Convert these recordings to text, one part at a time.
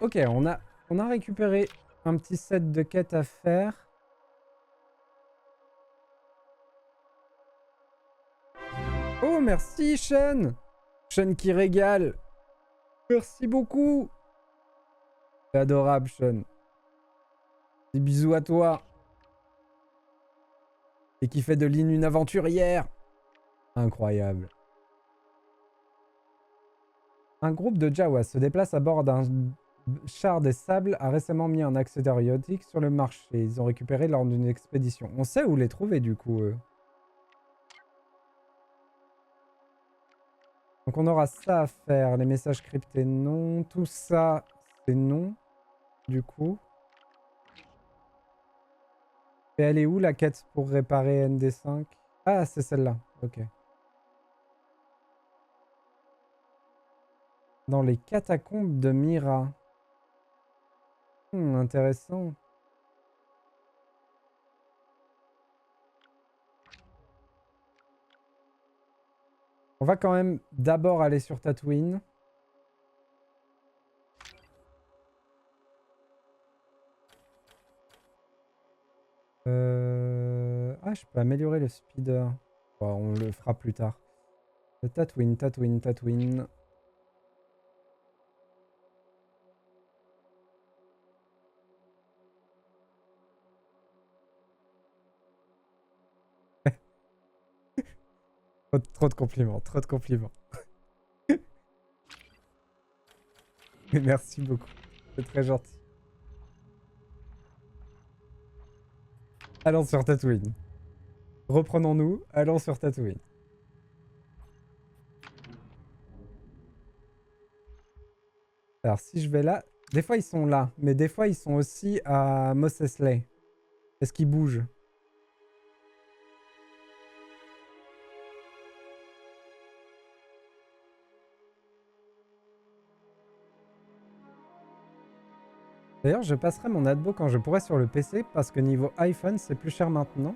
Ok, on a récupéré un petit set de quêtes à faire. Oh, merci, Sean! Sean qui régale. Merci beaucoup. C'est adorable, Sean. Des bisous à toi. Et qui fait de Lynn une aventurière. Incroyable. Un groupe de Jawas se déplace à bord d'un char des sables a récemment mis un accessoire yacht sur le marché. Ils ont récupéré lors d'une expédition. On sait où les trouver du coup, eux. Donc on aura ça à faire. Les messages cryptés, non. Tout ça, c'est non. Du coup. Et elle est où la quête pour réparer ND5? Ah, c'est celle-là. Ok. Dans les catacombes de Mira. Intéressant. On va quand même d'abord aller sur Tatooine. Ah, je peux améliorer le speeder. Bon, on le fera plus tard. Tatooine, Tatooine, Tatooine. Trop de compliments, trop de compliments. Merci beaucoup. C'est très gentil. Allons sur Tatooine. Reprenons-nous. Allons sur Tatooine. Alors, si je vais là... Des fois, ils sont là. Mais des fois, ils sont aussi à Mos Eisley. Est-ce qu'ils bougent? D'ailleurs, je passerai mon adbo quand je pourrai sur le PC parce que niveau iPhone, c'est plus cher maintenant.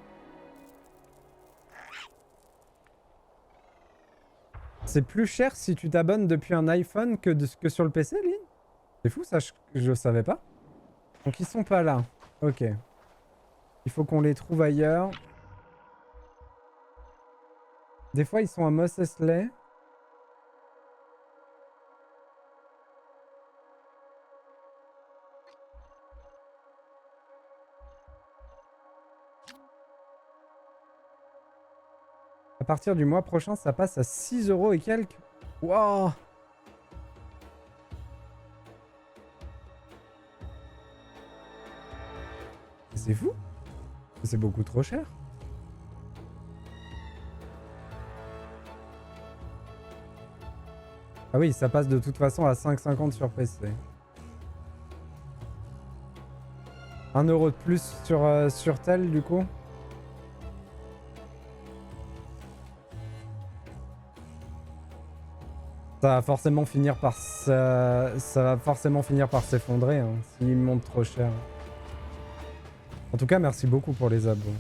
C'est plus cher si tu t'abonnes depuis un iPhone que sur le PC, Lynn? C'est fou, ça, je savais pas. Donc, ils sont pas là. Ok. Il faut qu'on les trouve ailleurs. Des fois, ils sont à Mos Eisley. À partir du mois prochain, ça passe à 6 € et quelques. Waouh! C'est fou. C'est beaucoup trop cher. Ah oui, ça passe de toute façon à 5,50 sur PC. 1 € de plus sur tel, du coup. Ça va forcément finir par s'effondrer hein, s'il monte trop cher. En tout cas, merci beaucoup pour les abos.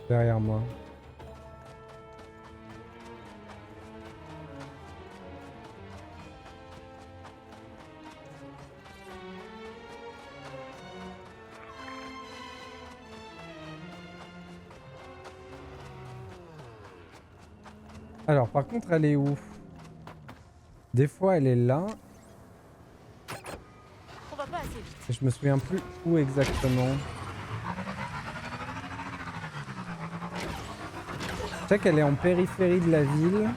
Derrière moi. Alors, par contre, elle est où? Des fois, elle est là. On va pas assez vite. Et je me souviens plus où exactement. Je sais qu'elle est en périphérie de la ville.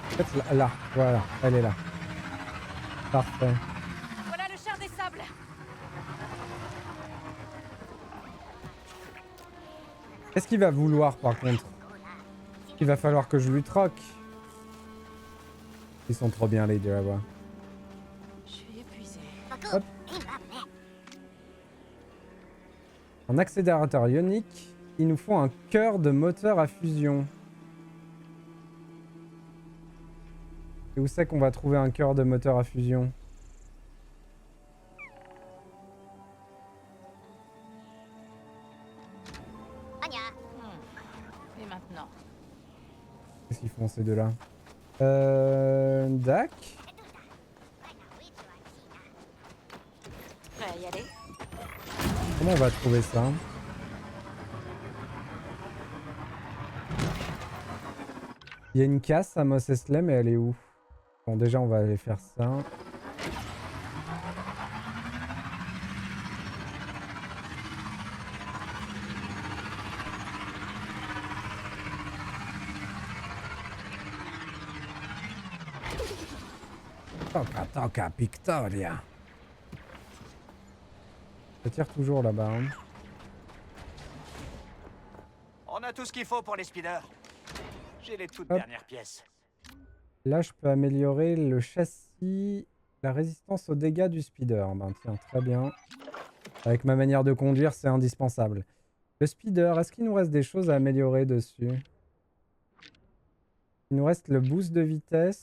En fait, là, voilà, elle est là. Parfait. Voilà le char des sables. Qu'est-ce qu'il va vouloir par contre? Il va falloir que je lui troque. Ils sont trop bien les Jawa. Je suis épuisé. Hop. Un accélérateur ionique. Il nous faut un cœur de moteur à fusion. Et où c'est qu'on va trouver un cœur de moteur à fusion? Et maintenant? Qu'est-ce qu'ils font ces deux-là? Dac. Prêt à y aller? Comment on va trouver ça? Il y a une casse à Mos Eisley, mais elle est où? Bon, déjà, on va aller faire ça. Toca, toca, Victoria. Ça tire toujours là-bas. Hein. On a tout ce qu'il faut pour les speeders. J'ai les toutes Hop. dernières pièces. Là, je peux améliorer le châssis, la résistance aux dégâts du speeder. Ben tiens, très bien. Avec ma manière de conduire, c'est indispensable. Le speeder, est-ce qu'il nous reste des choses à améliorer dessus? Il nous reste le boost de vitesse.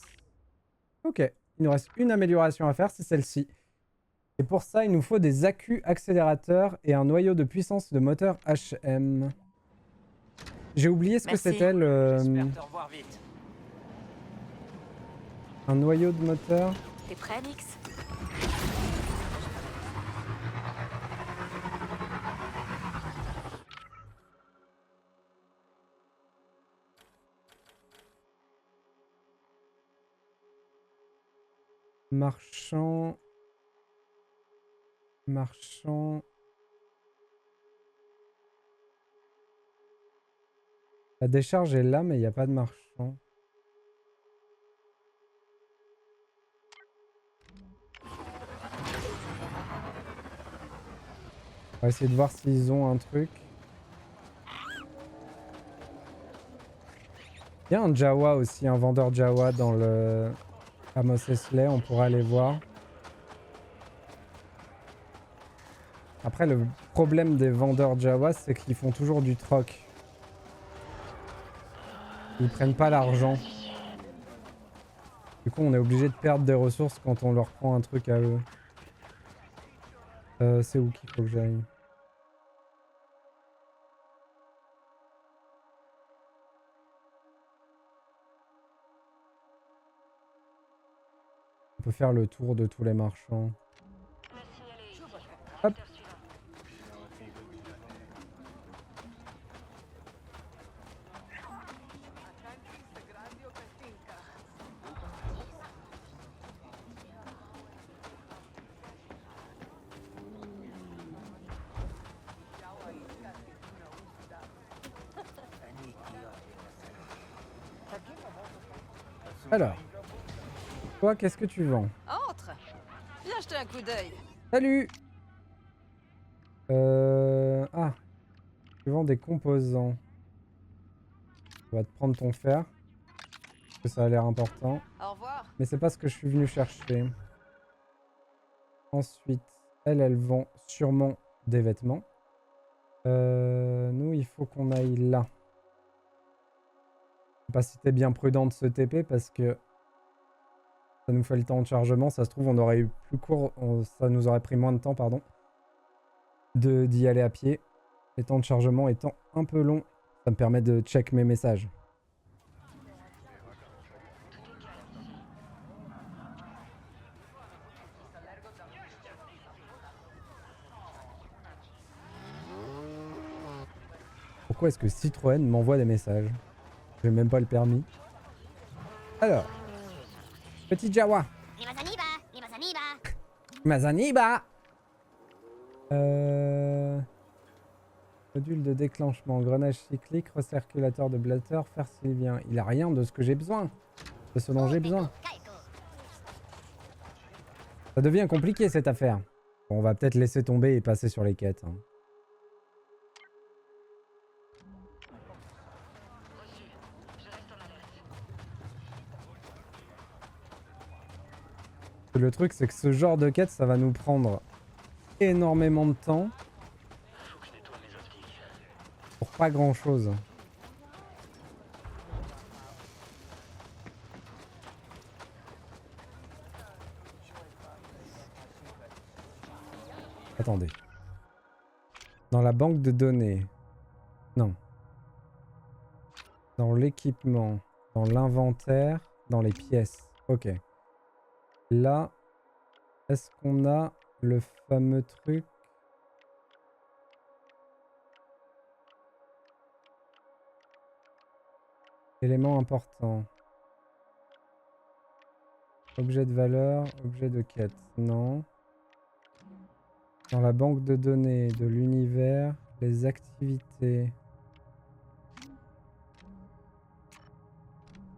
Ok, il nous reste une amélioration à faire, c'est celle-ci. Et pour ça, il nous faut des accus accélérateurs et un noyau de puissance de moteur HM. J'ai oublié ce que Merci. c'était le... J'espère te revoir vite. Un noyau de moteur. T'es prêt, Nix? Marchand. Marchand. La décharge est là, mais il n'y a pas de marchand. On va essayer de voir s'ils ont un truc. Il y a un Jawa aussi, un vendeur Jawa dans le... à Mos Eisley, on pourra aller voir. Après, le problème des vendeurs Jawa, c'est qu'ils font toujours du troc. Ils prennent pas l'argent. Du coup, on est obligé de perdre des ressources quand on leur prend un truc à eux. C'est où qu'il faut que j'aille? On peut faire le tour de tous les marchands. Hop. Alors, toi, qu'est-ce que tu vends? Entre! Viens jeter un coup d'œil. Salut! Ah, tu vends des composants. On va te prendre ton fer. Parce que ça a l'air important. Au revoir. Mais c'est pas ce que je suis venu chercher. Ensuite, elle vend sûrement des vêtements. Nous, il faut qu'on aille là. Je sais pas si t'es bien prudent de ce TP parce que ça nous fait le temps de chargement. Ça se trouve, on aurait eu plus court. Ça nous aurait pris moins de temps, pardon, d'y aller à pied. Les temps de chargement étant un peu longs, ça me permet de check mes messages. Pourquoi est-ce que Citroën m'envoie des messages? J'ai même pas le permis. Alors, petit Jawa. Mazaniba. Module de déclenchement, grenage cyclique, recirculateur de blaster, fer sylvien. Il a rien de ce que j'ai besoin. De ce dont j'ai besoin. Ça devient compliqué cette affaire. Bon, on va peut-être laisser tomber et passer sur les quêtes. Hein. Le truc, c'est que ce genre de quête, ça va nous prendre énormément de temps. Pour pas grand-chose. Attendez. Dans la banque de données. Non. Dans l'équipement, dans l'inventaire, dans les pièces. Ok. Là, est-ce qu'on a le fameux truc? Élément important. Objet de valeur, objet de quête. Non. Dans la banque de données de l'univers, les activités.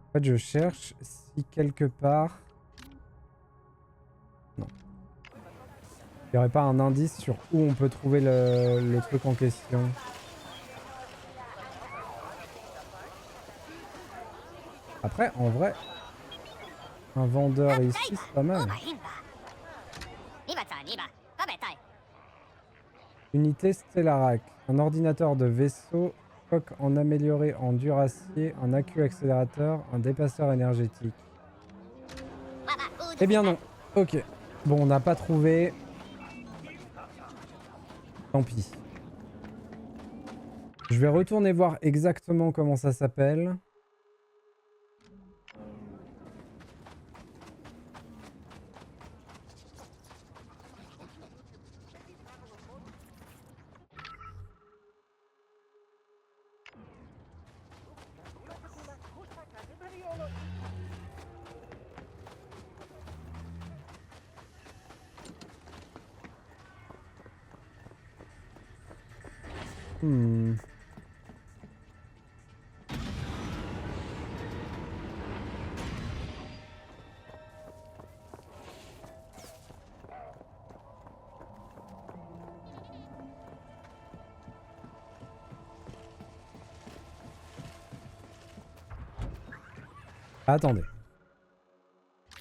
En fait, je cherche si quelque part... Non. Il n'y aurait pas un indice sur où on peut trouver le truc en question. Après, en vrai, un vendeur ici, c'est pas mal. Unité Stellarac. Un ordinateur de vaisseau, coque en amélioré en duracier, un accu accélérateur, un dépasseur énergétique. Eh bien non. Ok. Bon, on n'a pas trouvé. Tant pis. Je vais retourner voir exactement comment ça s'appelle. Attendez.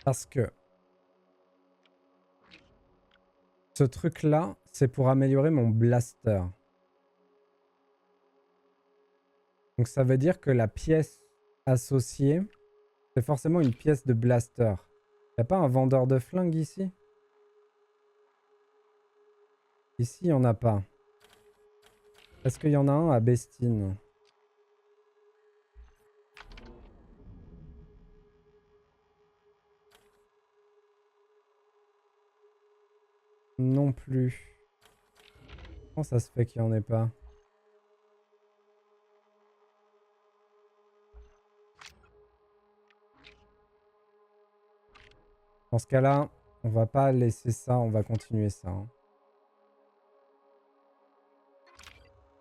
Parce que ce truc-là, c'est pour améliorer mon blaster. Donc ça veut dire que la pièce associée, c'est forcément une pièce de blaster. Y a pas un vendeur de flingues ici? Ici, il n'y en a pas. Est-ce qu'il y en a un à Bestine? Non plus. Comment ça se fait qu'il n'y en ait pas? Dans ce cas-là, on va pas laisser ça, on va continuer ça. Hein.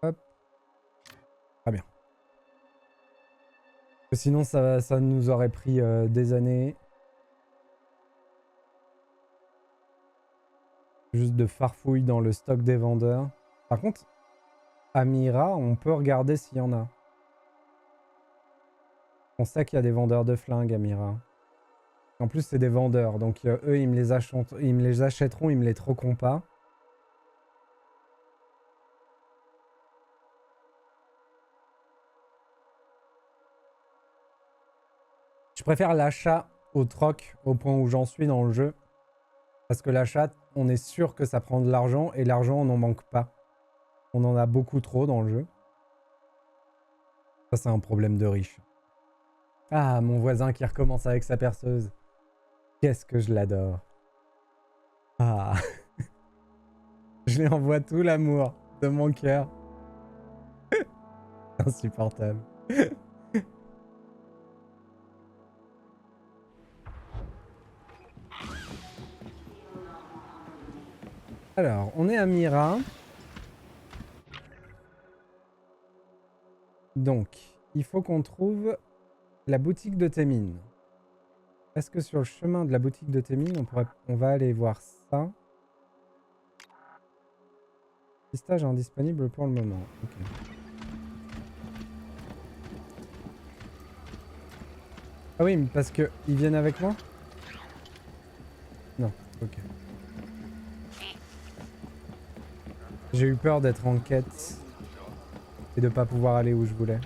Hop. Très bien. Parce que sinon, ça nous aurait pris des années. Juste de farfouille dans le stock des vendeurs. Par contre, Amira, on peut regarder s'il y en a. On sait qu'il y a des vendeurs de flingues, Amira. En plus, c'est des vendeurs, donc eux, ils me les achèteront, ils me les troqueront pas. Je préfère l'achat au troc, au point où j'en suis dans le jeu. Parce que l'achat, on est sûr que ça prend de l'argent, et l'argent, on n'en manque pas. On en a beaucoup trop dans le jeu. Ça, c'est un problème de riche. Ah, mon voisin qui recommence avec sa perceuse. Qu'est-ce que je l'adore. Ah. Je lui envoie tout l'amour de mon cœur. Insupportable. Alors, on est à Mira. Donc, il faut qu'on trouve la boutique de Témine. Est-ce que sur le chemin de la boutique de Témine, on va aller voir ça? Pistage indisponible pour le moment. Ok. Ah oui, parce que ils viennent avec moi? Non, ok. J'ai eu peur d'être en quête et de pas pouvoir aller où je voulais.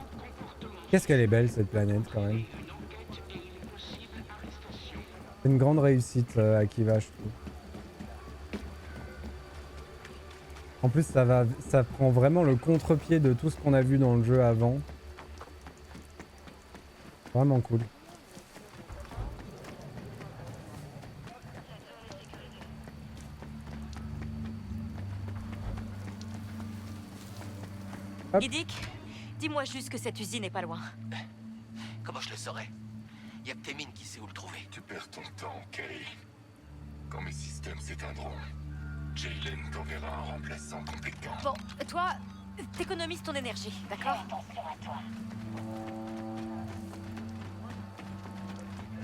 Qu'est-ce qu'elle est belle cette planète quand même. C'est une grande réussite Akiva, je trouve. En plus, ça prend vraiment le contre-pied de tout ce qu'on a vu dans le jeu avant. Vraiment cool. Hop. Idik, dis-moi juste que cette usine est pas loin. Comment je le saurais? Y a que Témine qui sait où le trouver. Tu perds ton temps, Kay. Quand mes systèmes s'éteindront, Jaylen t'enverra un remplaçant compétent. Bon, toi, t'économises ton énergie, d'accord?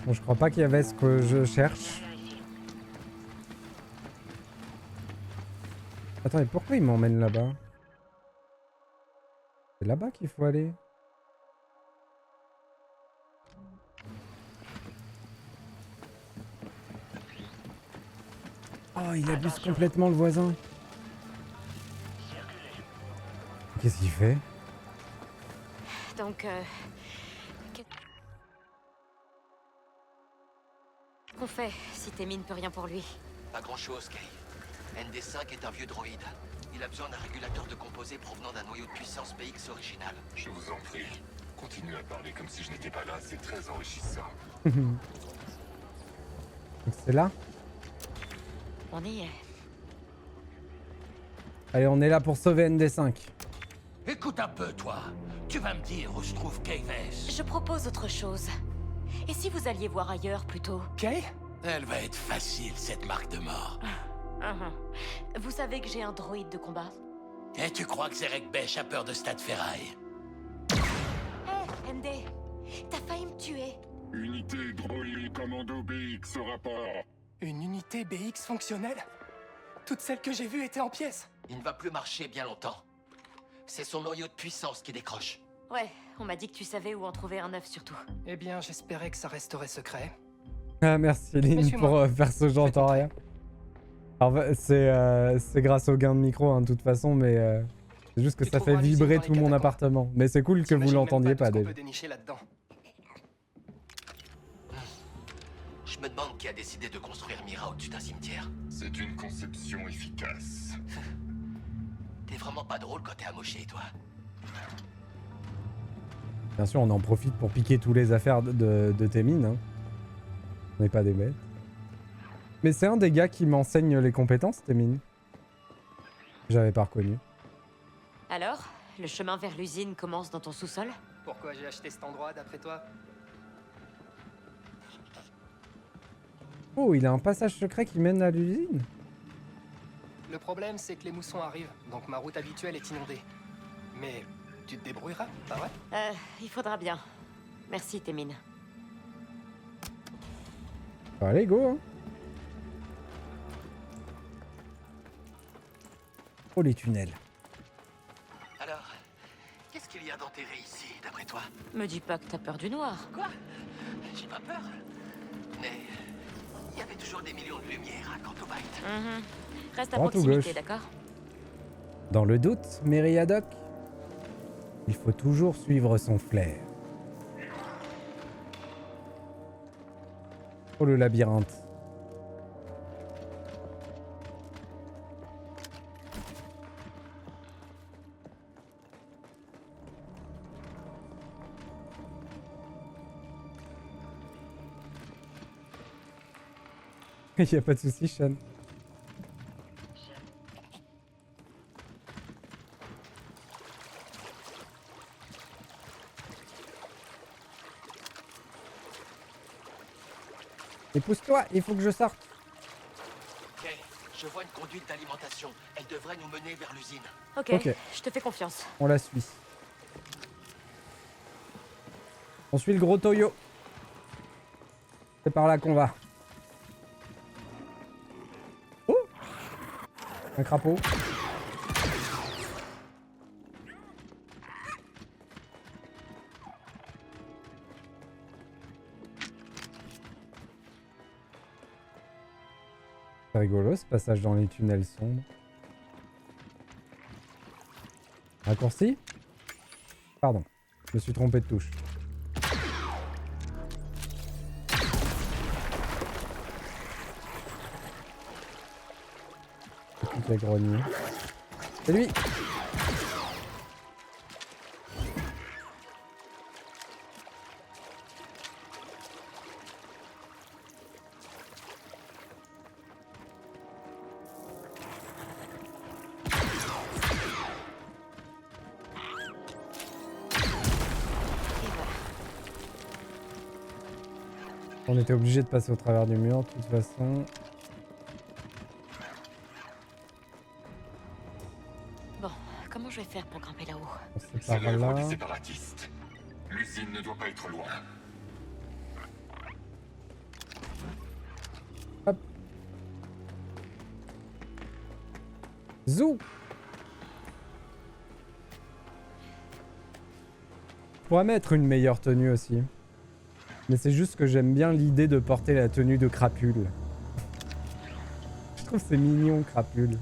Bon, je crois pas qu'il y avait ce que je cherche. Attends, et pourquoi il m'emmène là-bas? C'est là-bas qu'il faut aller. Oh, il abuse complètement le voisin. Qu'est-ce qu'il fait? Donc, qu'est-ce qu'on fait si Témine peut rien pour lui? Pas grand-chose, Kay. ND5 est un vieux droïde. Il a besoin d'un régulateur de composés provenant d'un noyau de puissance PX original. Je vous en prie, continuez à parler comme si je n'étais pas là, c'est très enrichissant. Donc c'est là? On y est. Allez, on est là pour sauver ND5. Écoute un peu, toi. Tu vas me dire où se trouve Kay Vess. Je propose autre chose. Et si vous alliez voir ailleurs plutôt? Kay? Elle va être facile, cette marque de mort. Vous savez que j'ai un droïde de combat? Et tu crois que Zerek Besh a peur de Stade Ferraille? Hé, MD, t'as failli me tuer. Unité droïde commando BX au rapport. Une unité BX fonctionnelle? Toutes celles que j'ai vues étaient en pièces. Il ne va plus marcher bien longtemps. C'est son noyau de puissance qui décroche. Ouais, on m'a dit que tu savais où en trouver un neuf surtout. Eh bien, j'espérais que ça resterait secret. Ah, merci Lynn Suis-moi. pour faire ce j'entends rien. Alors, c'est grâce au gain de micro, hein, de toute façon, mais c'est juste que Tu ça fait trouveras l'usine vibrer dans les tout mon catacombes. appartement. Mais c'est cool que vous T'imagines même l'entendiez tout pas ce qu'on déjà. peut dénicher là-dedans. Je me demande qui a décidé de construire Mira au-dessus d'un cimetière. C'est une conception efficace. T'es vraiment pas drôle quand t'es amoché, toi. Bien sûr, on en profite pour piquer tous les affaires de Témine. Hein. On n'est pas des bêtes. Mais c'est un des gars qui m'enseigne les compétences, Témine. J'avais pas reconnu. Alors, le chemin vers l'usine commence dans ton sous-sol? Pourquoi j'ai acheté cet endroit, d'après toi? Oh, il a un passage secret qui mène à l'usine. Le problème, c'est que les moussons arrivent, donc ma route habituelle est inondée. Mais tu te débrouilleras, pas vrai? Il faudra bien. Merci, Témine. Allez, go hein. Oh, les tunnels. Alors, qu'est-ce qu'il y a d'enterré ici, d'après toi? Me dis pas que t'as peur du noir. Quoi? J'ai pas peur. Mais il y avait toujours des millions de lumières à Cantobite. Reste à Prends tout proximité, gauche. d'accord? Dans le doute, Mériadoc, il faut toujours suivre son flair. Oh, le labyrinthe. Il n'y a pas de souci, Sean. Et pousse-toi, il faut que je sorte. Ok, je vois une conduite d'alimentation. Elle devrait nous mener vers l'usine. Ok, Ok. je te fais confiance. On la suit. On suit le gros Toyo. C'est par là qu'on va. Oh! Un crapaud. C'est rigolo ce passage dans les tunnels sombres. Raccourci? Pardon, je me suis trompé de touche. Tout est grenier. C'est lui. Et voilà. On était obligé de passer au travers du mur de toute façon. Bon, comment je vais faire pour grimper là-haut? C'est C'est par l'œuvre là. des séparatistes. L'usine ne doit pas être loin. Zou. Je pourrais mettre une meilleure tenue aussi. Mais c'est juste que j'aime bien l'idée de porter la tenue de Crapule. Je trouve que c'est mignon, Crapule.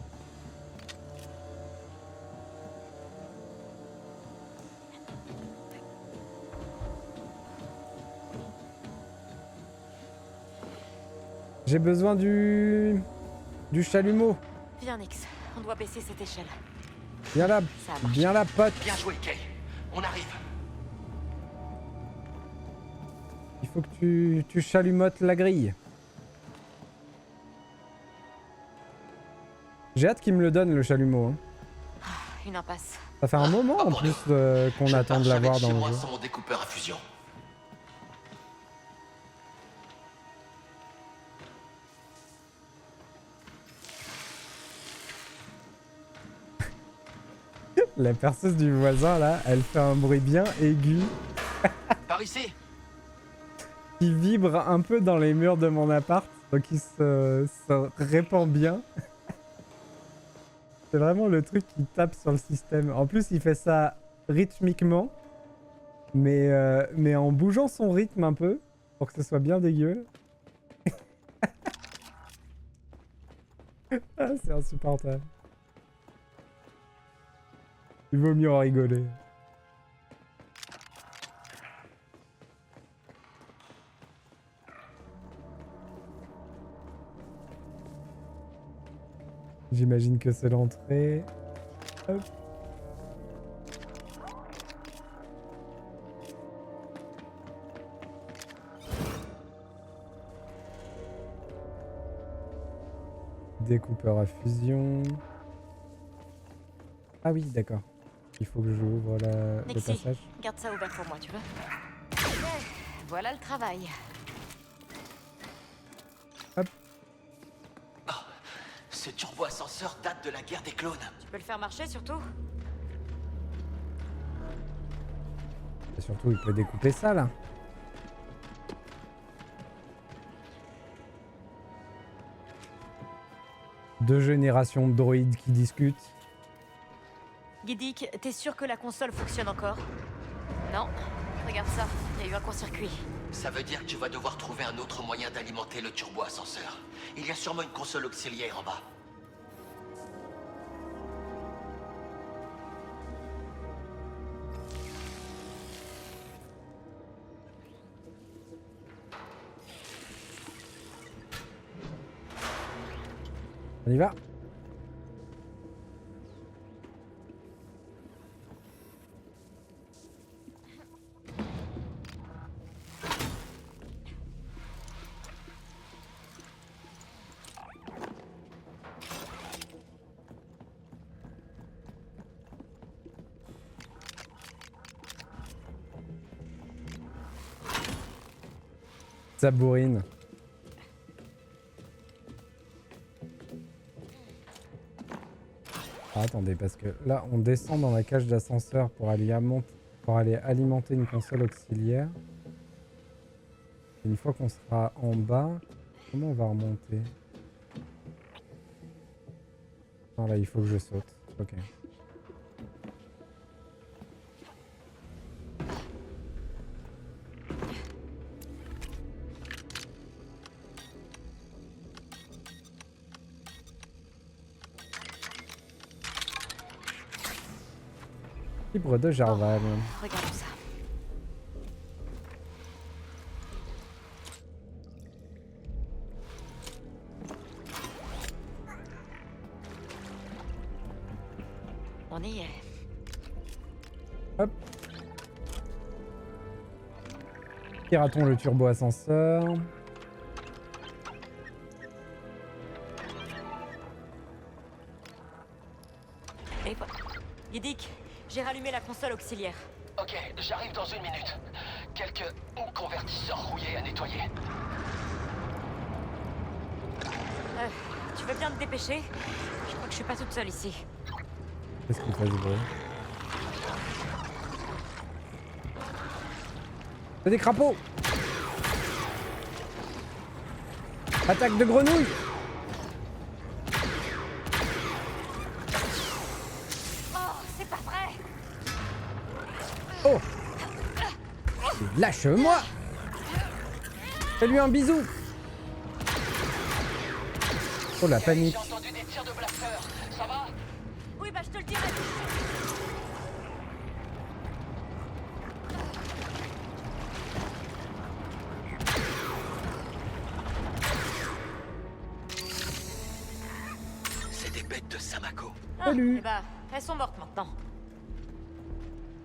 J'ai besoin du chalumeau. Viens, Nix. On doit baisser cette échelle. Viens là, Ça marche. viens là, pote. Bien joué, Kay. On arrive. Il faut que tu chalumotes la grille. J'ai hâte qu'il me le donne, le chalumeau. Hein. Une impasse. Ça fait un moment en plus qu'on Je attend de marche l'avoir avec dans chez le moi jeu. sans mon découpeur à fusion. La perceuse du voisin là, elle fait un bruit bien aigu Par ici. qui vibre un peu dans les murs de mon appart, donc il se répand bien. C'est vraiment le truc qui tape sur le système. En plus, il fait ça rythmiquement, mais en bougeant son rythme un peu pour que ce soit bien dégueu. Ah, c'est insupportable. Il vaut mieux en rigoler. J'imagine que c'est l'entrée. Hop. Découpeur à fusion. Ah oui, d'accord. Il faut que j'ouvre le Nixie, passage. garde ça ouvert pour moi, tu veux? Voilà le travail. Ce turbo-ascenseur date de la guerre des clones. Tu peux le faire marcher surtout? Et surtout, il peut découper ça là. Deux générations de droïdes qui discutent. Guidic, t'es sûr que la console fonctionne encore? Non. Regarde ça, il y a eu un court-circuit. Ça veut dire que tu vas devoir trouver un autre moyen d'alimenter le turbo-ascenseur. Il y a sûrement une console auxiliaire en bas. On y va. Ça bourrine. Ah, attendez, parce que là, on descend dans la cage d'ascenseur pour aller alimenter une console auxiliaire. Une fois qu'on sera en bas, comment on va remonter? Non, là, il faut que je saute. Ok. Libre de Jarvan. Regarde ça. On y est. Hop. Piraton le turbo ascenseur. Et voilà. Yedick, j'ai rallumé la console auxiliaire. Ok, j'arrive dans 1 minute. Quelques convertisseurs rouillés à nettoyer. Tu veux bien te dépêcher? Je crois que je suis pas toute seule ici. Qu'est-ce qu'il fait ce bruit? C'est des crapauds! Attaque de grenouilles! Oh, c'est pas vrai! Oh! Lâche-moi! Fais-lui un bisou! Oh la panique! J'ai entendu des tirs de blaster. Ça va? Oui, bah je te le dirai. C'est des bêtes de Samako. Salut. Eh bah, elles sont mortes maintenant.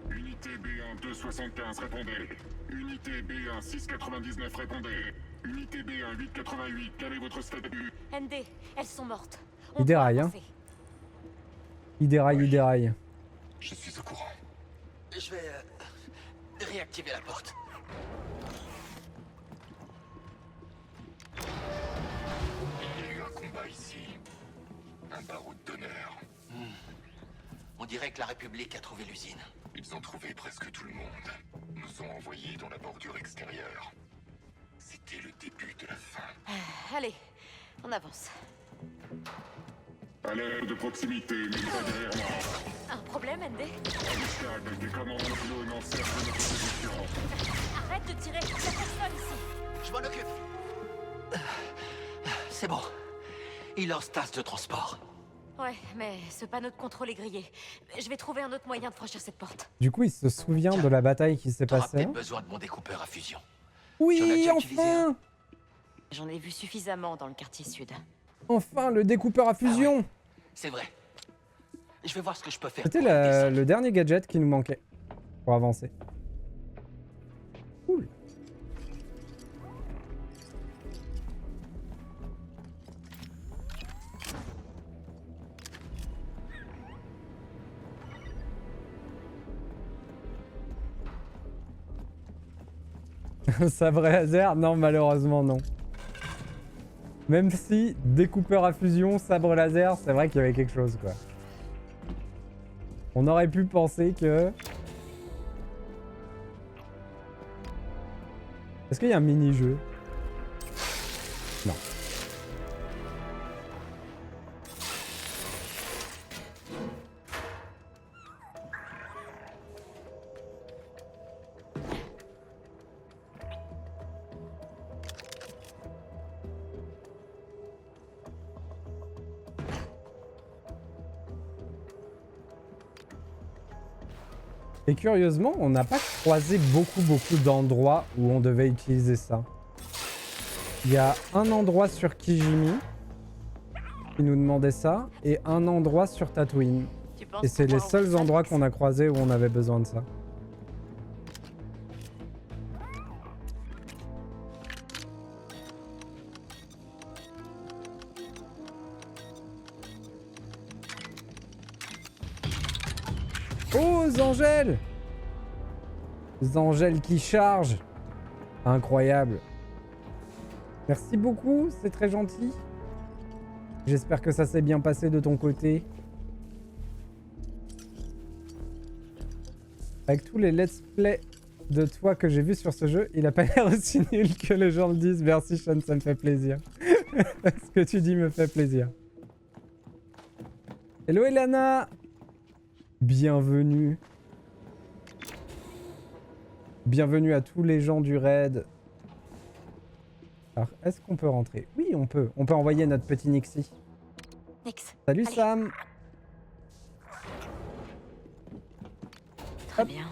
Unité B1 275, répondez. Unité B1 699, répondez. Unité B1 888, quel est votre statut? ND, elles sont mortes. Il déraille, hein. Il déraille. Je suis au courant. Je vais réactiver la porte. Il y a eu un combat ici. Un baroud d'honneur. On dirait que la République a trouvé l'usine. Ils ont trouvé presque tout le monde. Nous ont envoyés dans la bordure extérieure. C'était le début de la fin. Allez, on avance. Alerte de proximité, mais pas derrière moi. Un problème, ND? Amistad, des commandos clones en cercle de notre position. Arrête de tirer, il y a personne ici. Je m'en occupe. C'est bon. Il lance tasse de transport. Ouais, mais ce panneau de contrôle est grillé. Je vais trouver un autre moyen de franchir cette porte. Du coup, il se souvient de la bataille qui s'est T'auras passée. peut-être besoin de mon découpeur à fusion. Tu en as Oui, déjà utilisé enfin! J'en ai vu suffisamment dans le quartier sud. Enfin, le découpeur à fusion! C'est vrai. Je vais voir ce que je peux faire. C'était pour aider le dernier gadget qui nous manquait pour avancer. Cool. Sabre laser? Non, malheureusement non. Même si découpeur à fusion, sabre laser, c'est vrai qu'il y avait quelque chose quoi. On aurait pu penser que... Est-ce qu'il y a un mini-jeu? Non. Et curieusement, on n'a pas croisé beaucoup d'endroits où on devait utiliser ça. Il y a un endroit sur Kijimi qui nous demandait ça, et un endroit sur Tatooine. Tu penses Et c'est les pouvoir seuls ouvrir ça, endroits Alex? qu'on a croisés où on avait besoin de ça. Oh, Zangel! Zangel qui charge! Incroyable. Merci beaucoup, c'est très gentil. J'espère que ça s'est bien passé de ton côté. Avec tous les let's play de toi que j'ai vus sur ce jeu, il a pas l'air aussi nul que les gens le disent. Merci Sean, ça me fait plaisir. Ce que tu dis me fait plaisir. Hello Elana! Bienvenue. Bienvenue à tous les gens du raid. Alors, est-ce qu'on peut rentrer? Oui, on peut. On peut envoyer notre petit Nixie. Nix. Salut Allez. Sam. Très bien.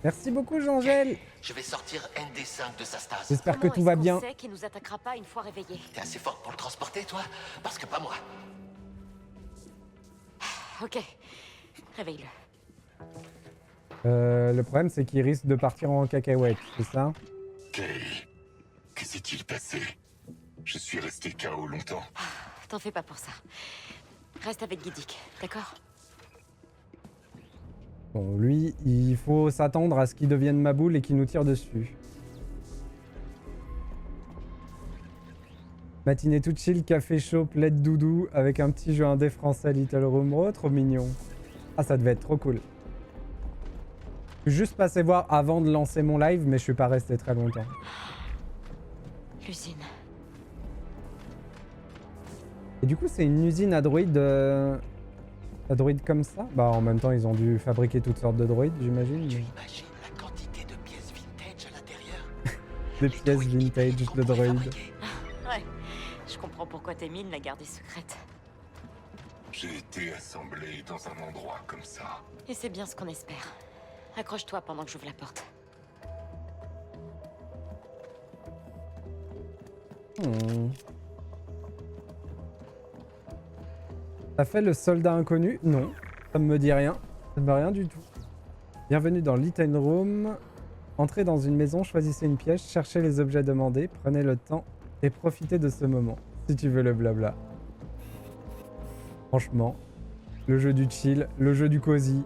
Merci beaucoup Jean-Gel. Je vais sortir ND5 de sa stase. J'espère que Comment tout est-ce va qu'on bien. sait qu'il nous attaquera pas une fois réveillé? T'es assez forte pour le transporter, toi? Parce que pas moi. Ok. Réveille-le. Le problème, c'est qu'il risque de partir en cacahuète, c'est ça? Kay, que s'est-il passé? Je suis resté KO longtemps. T'en fais pas pour ça. Reste avec Guidic, d'accord? Bon, lui, il faut s'attendre à ce qu'il devienne ma boule et qu'il nous tire dessus. Matinée toute chill, café chaud, plaid doudou, avec un petit jeu indé français Little Room. Oh, trop mignon. Ah, ça devait être trop cool. Je suis juste passé voir avant de lancer mon live, mais je suis pas resté très longtemps. L'usine. Et du coup, c'est une usine à droïdes... à droïdes comme ça? Bah, en même temps, ils ont dû fabriquer toutes sortes de droïdes, j'imagine. Tu Mais... imagines la quantité de pièces vintage à l'intérieur? Des Les pièces droïdes vintage uniques qu'on de pourrait droïdes. fabriquer. Ouais. Je comprends pourquoi Témine l'a gardée secrète. J'ai été assemblé dans un endroit comme ça. Et c'est bien ce qu'on espère. Accroche-toi pendant que j'ouvre la porte. T'as fait le soldat inconnu? Non, ça me dit rien. Ça me dit rien du tout. Bienvenue dans Little Room. Entrez dans une maison, choisissez une pièce, cherchez les objets demandés, prenez le temps et profitez de ce moment. Si tu veux le blabla. Franchement, le jeu du chill, le jeu du cosy.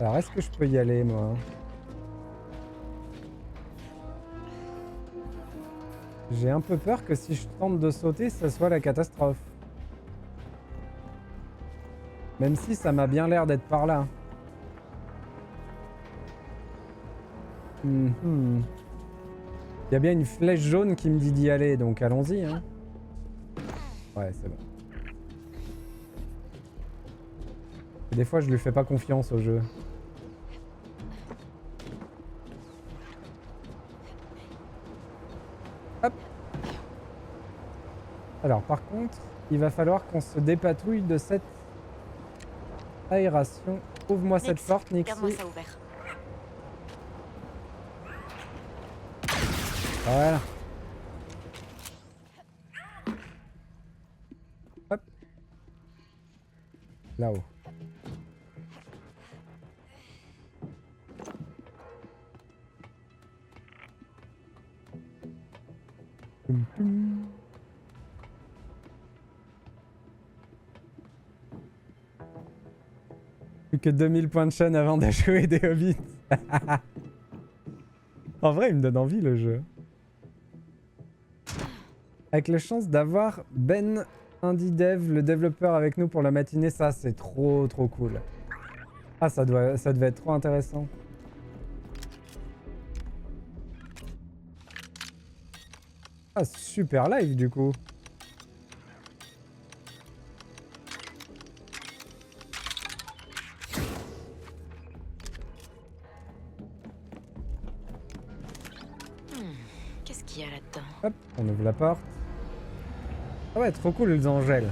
Alors, est-ce que je peux y aller, moi? J'ai un peu peur que si je tente de sauter, ça soit la catastrophe. Même si ça m'a bien l'air d'être par là. Il y a bien une flèche jaune qui me dit d'y aller, donc allons-y. Hein. Ouais, c'est bon. Et des fois, je lui fais pas confiance au jeu. Hop. Alors, par contre, il va falloir qu'on se dépatouille de cette aération. Ouvre-moi cette porte, Nixie. Garde-moi ça ouvert. Voilà. Hop. Là-haut. Toum, toum. Plus que 2000 points de chaîne avant d'échouer des hobbits. En vrai, il me donne envie le jeu. Avec la chance d'avoir Ben IndieDev, le développeur, avec nous pour la matinée, ça c'est trop cool. Ah, ça devait être trop intéressant. Ah, super live du coup. Qu'est-ce qu'il y a là-dedans? Hop, on ouvre la porte. Ah ouais, trop cool les angèles.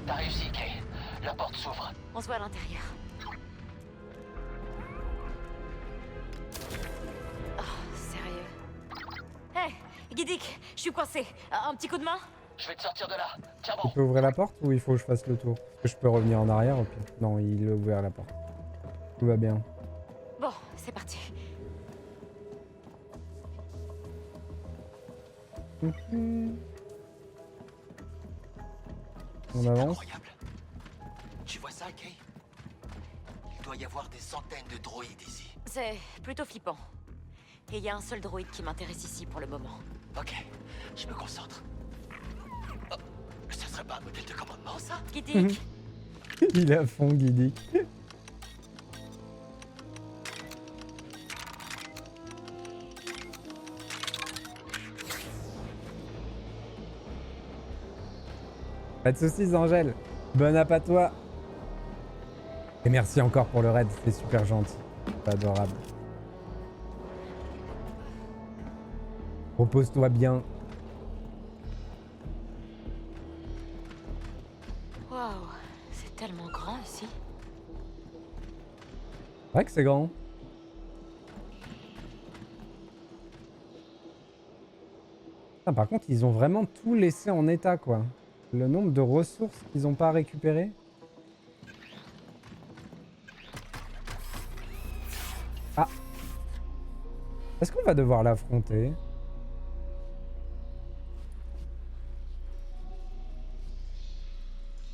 T'as réussi, Kay. La porte s'ouvre. On se voit à l'intérieur. Oh, sérieux? Hé, Guidic, je suis coincé. Un petit coup de main? Je vais te sortir de là. Tiens Tu bon. peux ouvrir la porte ou il faut que je fasse le tour? Est-ce que je peux revenir en arrière? Ok. Non, il a ouvert la porte. Tout va bien. Bon, c'est parti. On C'est avance. incroyable. Tu vois ça, Kay? Il doit y avoir des centaines de droïdes ici. C'est plutôt flippant. Et il y a un seul droïde qui m'intéresse ici pour le moment. Ok, je me concentre. Oh, ça serait pas un modèle de commandement, ça? Guidic, Il est à fond, Guidic. Pas de soucis, Angèle. Bonne app à toi. Et merci encore pour le raid, c'est super gentil. C'est adorable. Repose-toi bien. waouh, c'est tellement grand ici. C'est vrai que c'est grand. Ah, par contre, ils ont vraiment tout laissé en état, quoi. Le nombre de ressources qu'ils n'ont pas récupérées. Ah. Est-ce qu'on va devoir l'affronter?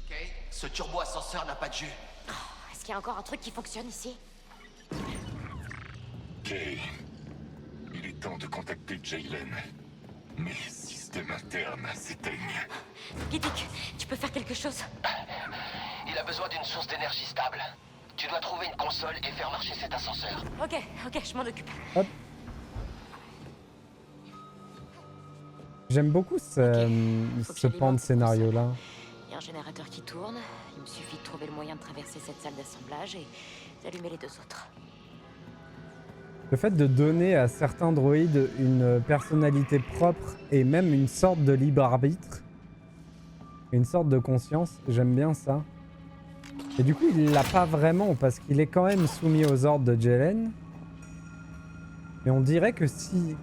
Kay, ce turbo-ascenseur n'a pas de jus. Est-ce qu'il y a encore un truc qui fonctionne ici? Kay, il est temps de contacter Jaylen. Mes systèmes internes s'éteignent. Giddick, tu peux faire quelque chose? Il a besoin d'une source d'énergie stable. Tu dois trouver une console et faire marcher cet ascenseur. Ok, je m'en occupe. Hop. J'aime beaucoup ce pan de scénario-là. Il y a un générateur qui tourne. Il me suffit de trouver le moyen de traverser cette salle d'assemblage et d'allumer les deux autres. Le fait de donner à certains droïdes une personnalité propre et même une sorte de libre arbitre, une sorte de conscience, j'aime bien ça. Et du coup, il l'a pas vraiment parce qu'il est quand même soumis aux ordres de Jaylen. Et on dirait que s'il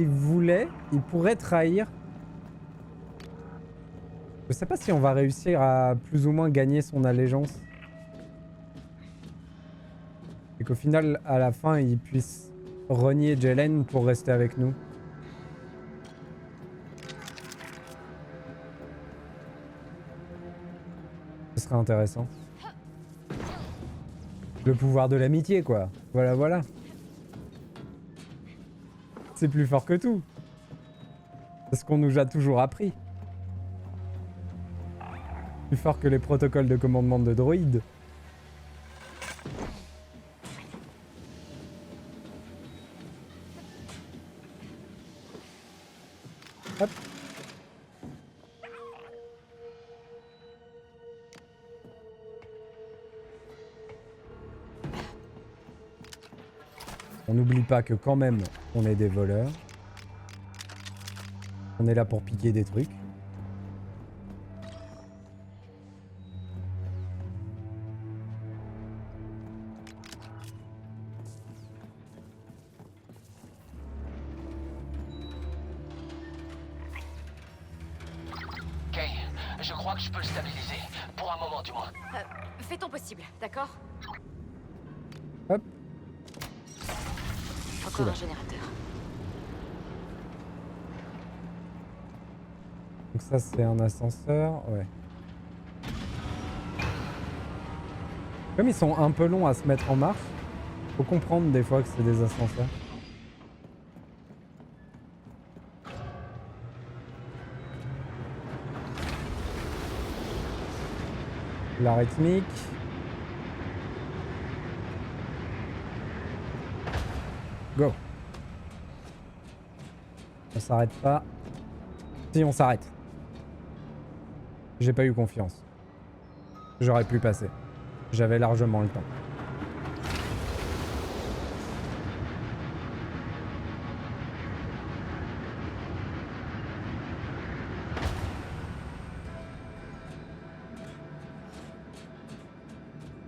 voulait, il pourrait trahir. Je sais pas si on va réussir à plus ou moins gagner son allégeance. Et qu'au final, à la fin, il puisse renier Jaylen pour rester avec nous. Ce serait intéressant. Le pouvoir de l'amitié, quoi. Voilà, voilà. C'est plus fort que tout. C'est ce qu'on nous a toujours appris. Plus fort que les protocoles de commandement de droïdes. Hop. On n'oublie pas que quand même, on est des voleurs. On est là pour piquer des trucs. Kay, je crois que je peux le stabiliser. Pour un moment, du moins. Fais ton possible, d'accord? Hop. Encore un générateur. Donc ça c'est un ascenseur, ouais. Comme ils sont un peu longs à se mettre en marche, faut comprendre des fois que c'est des ascenseurs. La rythmique. Go. On s'arrête pas. Si, on s'arrête. J'ai pas eu confiance. J'aurais pu passer. J'avais largement le temps.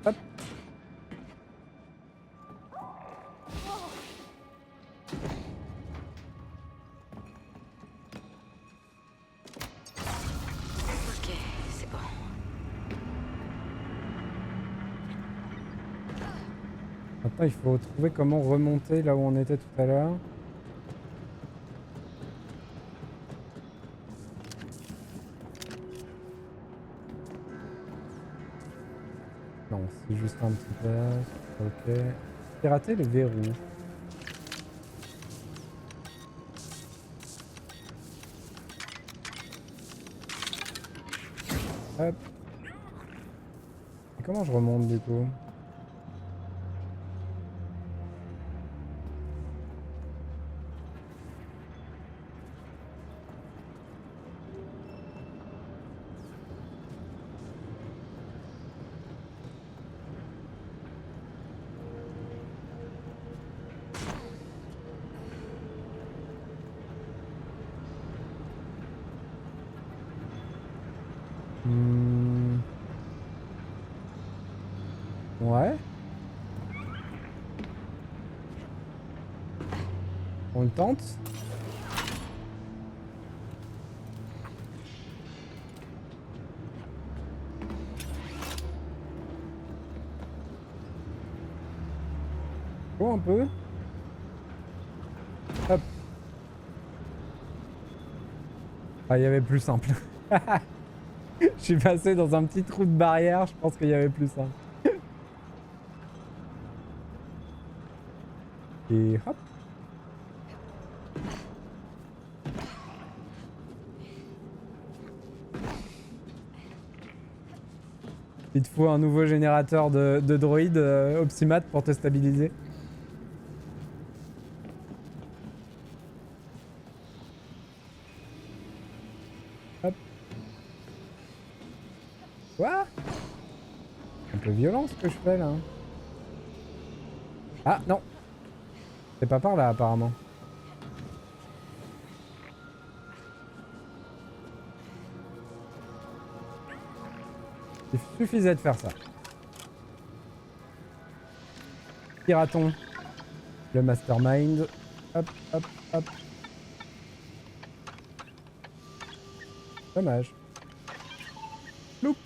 Hop. Ok, c'est bon. Maintenant, il faut trouver comment remonter là où on était tout à l'heure. Non, c'est juste un petit peu. Ok. Pirater les verrous. Hop. Et comment je remonte du coup? Ouais. On le tente. Oh, un peu. Hop. Ah, il y avait plus simple. Je suis passé dans un petit trou de barrière, je pense qu'il y avait plus simple. Et hop. Il te faut un nouveau générateur de droïdes Opsimat pour te stabiliser. Hop. Quoi? Un peu violent ce que je fais là. Ah non. C'est pas par là apparemment. Il suffisait de faire ça. Piraton. Le mastermind. Hop, hop, hop. Dommage. Loup.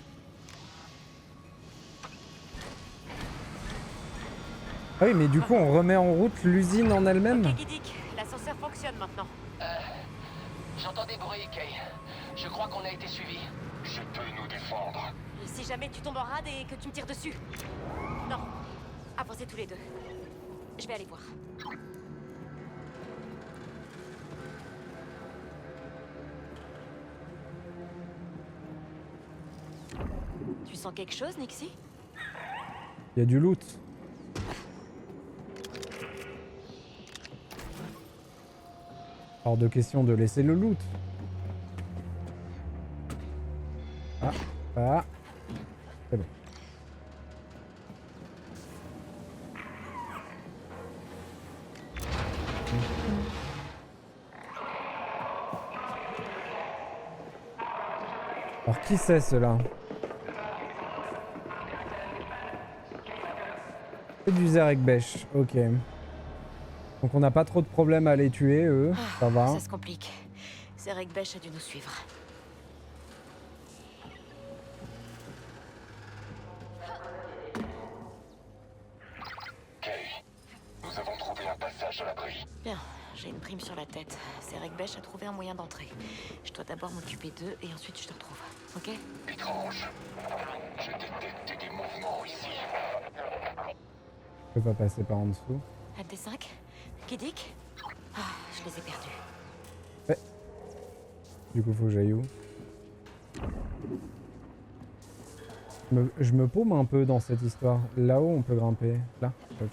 Ah oui, mais du coup, on remet en route l'usine en elle-même. Ok, Guidic, l'ascenseur fonctionne maintenant. J'entends des bruits, Kay. Je crois qu'on a été suivis. Je peux nous défendre. Et si jamais tu tombes en rade et que tu me tires dessus? Non. Avancez tous les deux. Je vais aller voir. Tu sens quelque chose, Nixie? Il y a du loot. Hors de question de laisser le loot. Ah, ah. C'est bon. Alors qui c'est ceux-là? C'est du Zerek Besh, ok. Donc on n'a pas trop de problèmes à les tuer, eux, ça va. Ça se complique. Zerek Besh a dû nous suivre. Kay, nous avons trouvé un passage à l'abri. Bien, j'ai une prime sur la tête. Zerek Besh a trouvé un moyen d'entrer. Je dois d'abord m'occuper d'eux et ensuite je te retrouve, ok? Étrange. Je détecte des mouvements ici. Je peux pas passer par en dessous. LD5? Guidic? Ah, je les ai perdus. Ouais. Du coup, faut que j'aille où? Je me paume un peu dans cette histoire. Là-haut, on peut grimper. Là? Ok.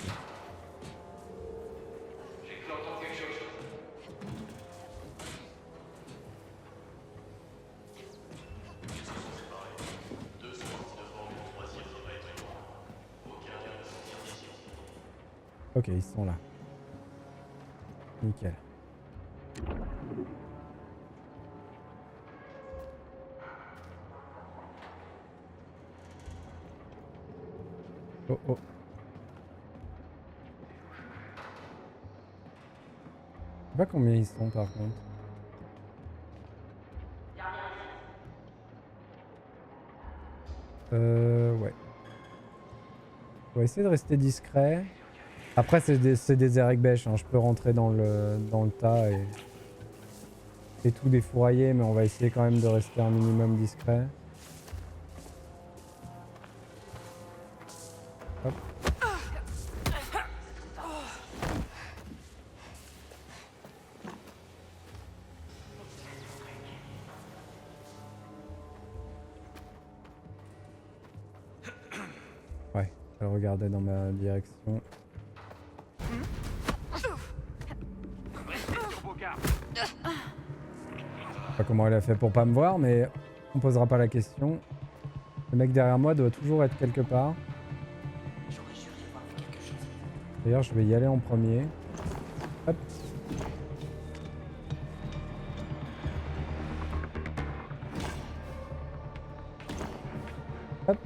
Ok, ils sont là. Nickel. Oh oh. Je sais pas combien ils sont par contre. Ouais. On va essayer de rester discret. Après c'est des Zerek Besh, hein. Je peux rentrer dans le tas et tout défourailler, mais on va essayer quand même de rester un minimum discret. Hop. Ouais, elle regardait dans ma direction. Je sais pas comment elle a fait pour pas me voir, mais on posera pas la question. Le mec derrière moi doit toujours être quelque part. D'ailleurs, je vais y aller en premier. Hop. Hop.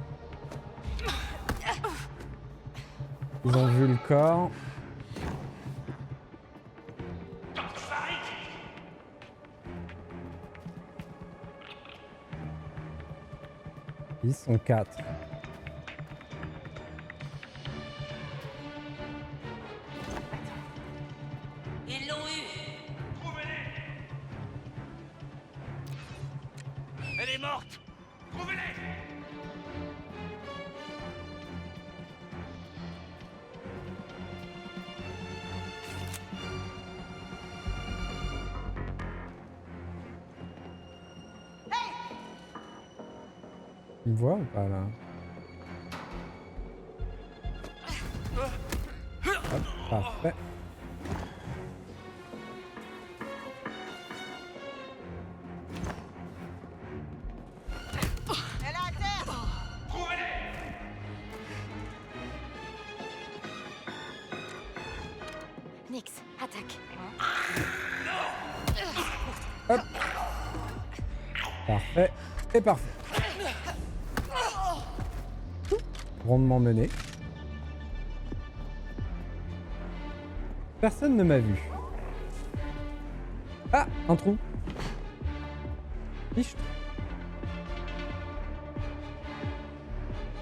Ils ont vu le corps. Ils sont 4. Elle est morte. Trouvez-les. Il me voit ou pas là? Hop, parfait. Elle est à terre. Nix, attaque. Parfait. Et parfait. Rondement mené. Personne ne m'a vu. Ah, un trou. Fiche.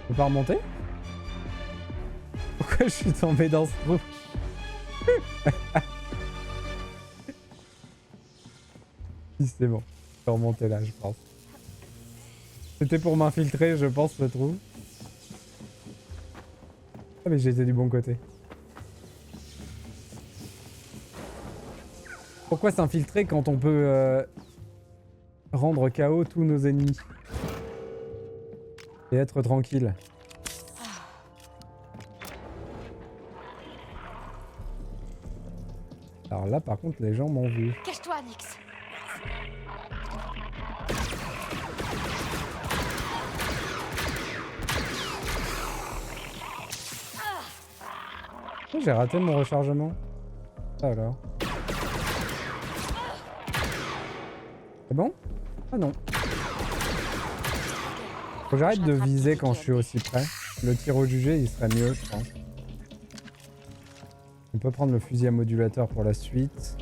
Je peux pas remonter? Pourquoi je suis tombé dans ce trou? Si c'est bon. Je peux remonter là, je pense. C'était pour m'infiltrer, je pense, le trou. Ah mais j'étais du bon côté. Pourquoi s'infiltrer quand on peut rendre KO tous nos ennemis et être tranquille? Alors là par contre les gens m'ont vu. Cache-toi, Nix. Oh, j'ai raté mon rechargement. Ça alors. C'est bon? Ah non. Faut que j'arrête de viser quand je suis aussi près. Le tir au jugé il serait mieux je pense. On peut prendre le fusil à modulateur pour la suite.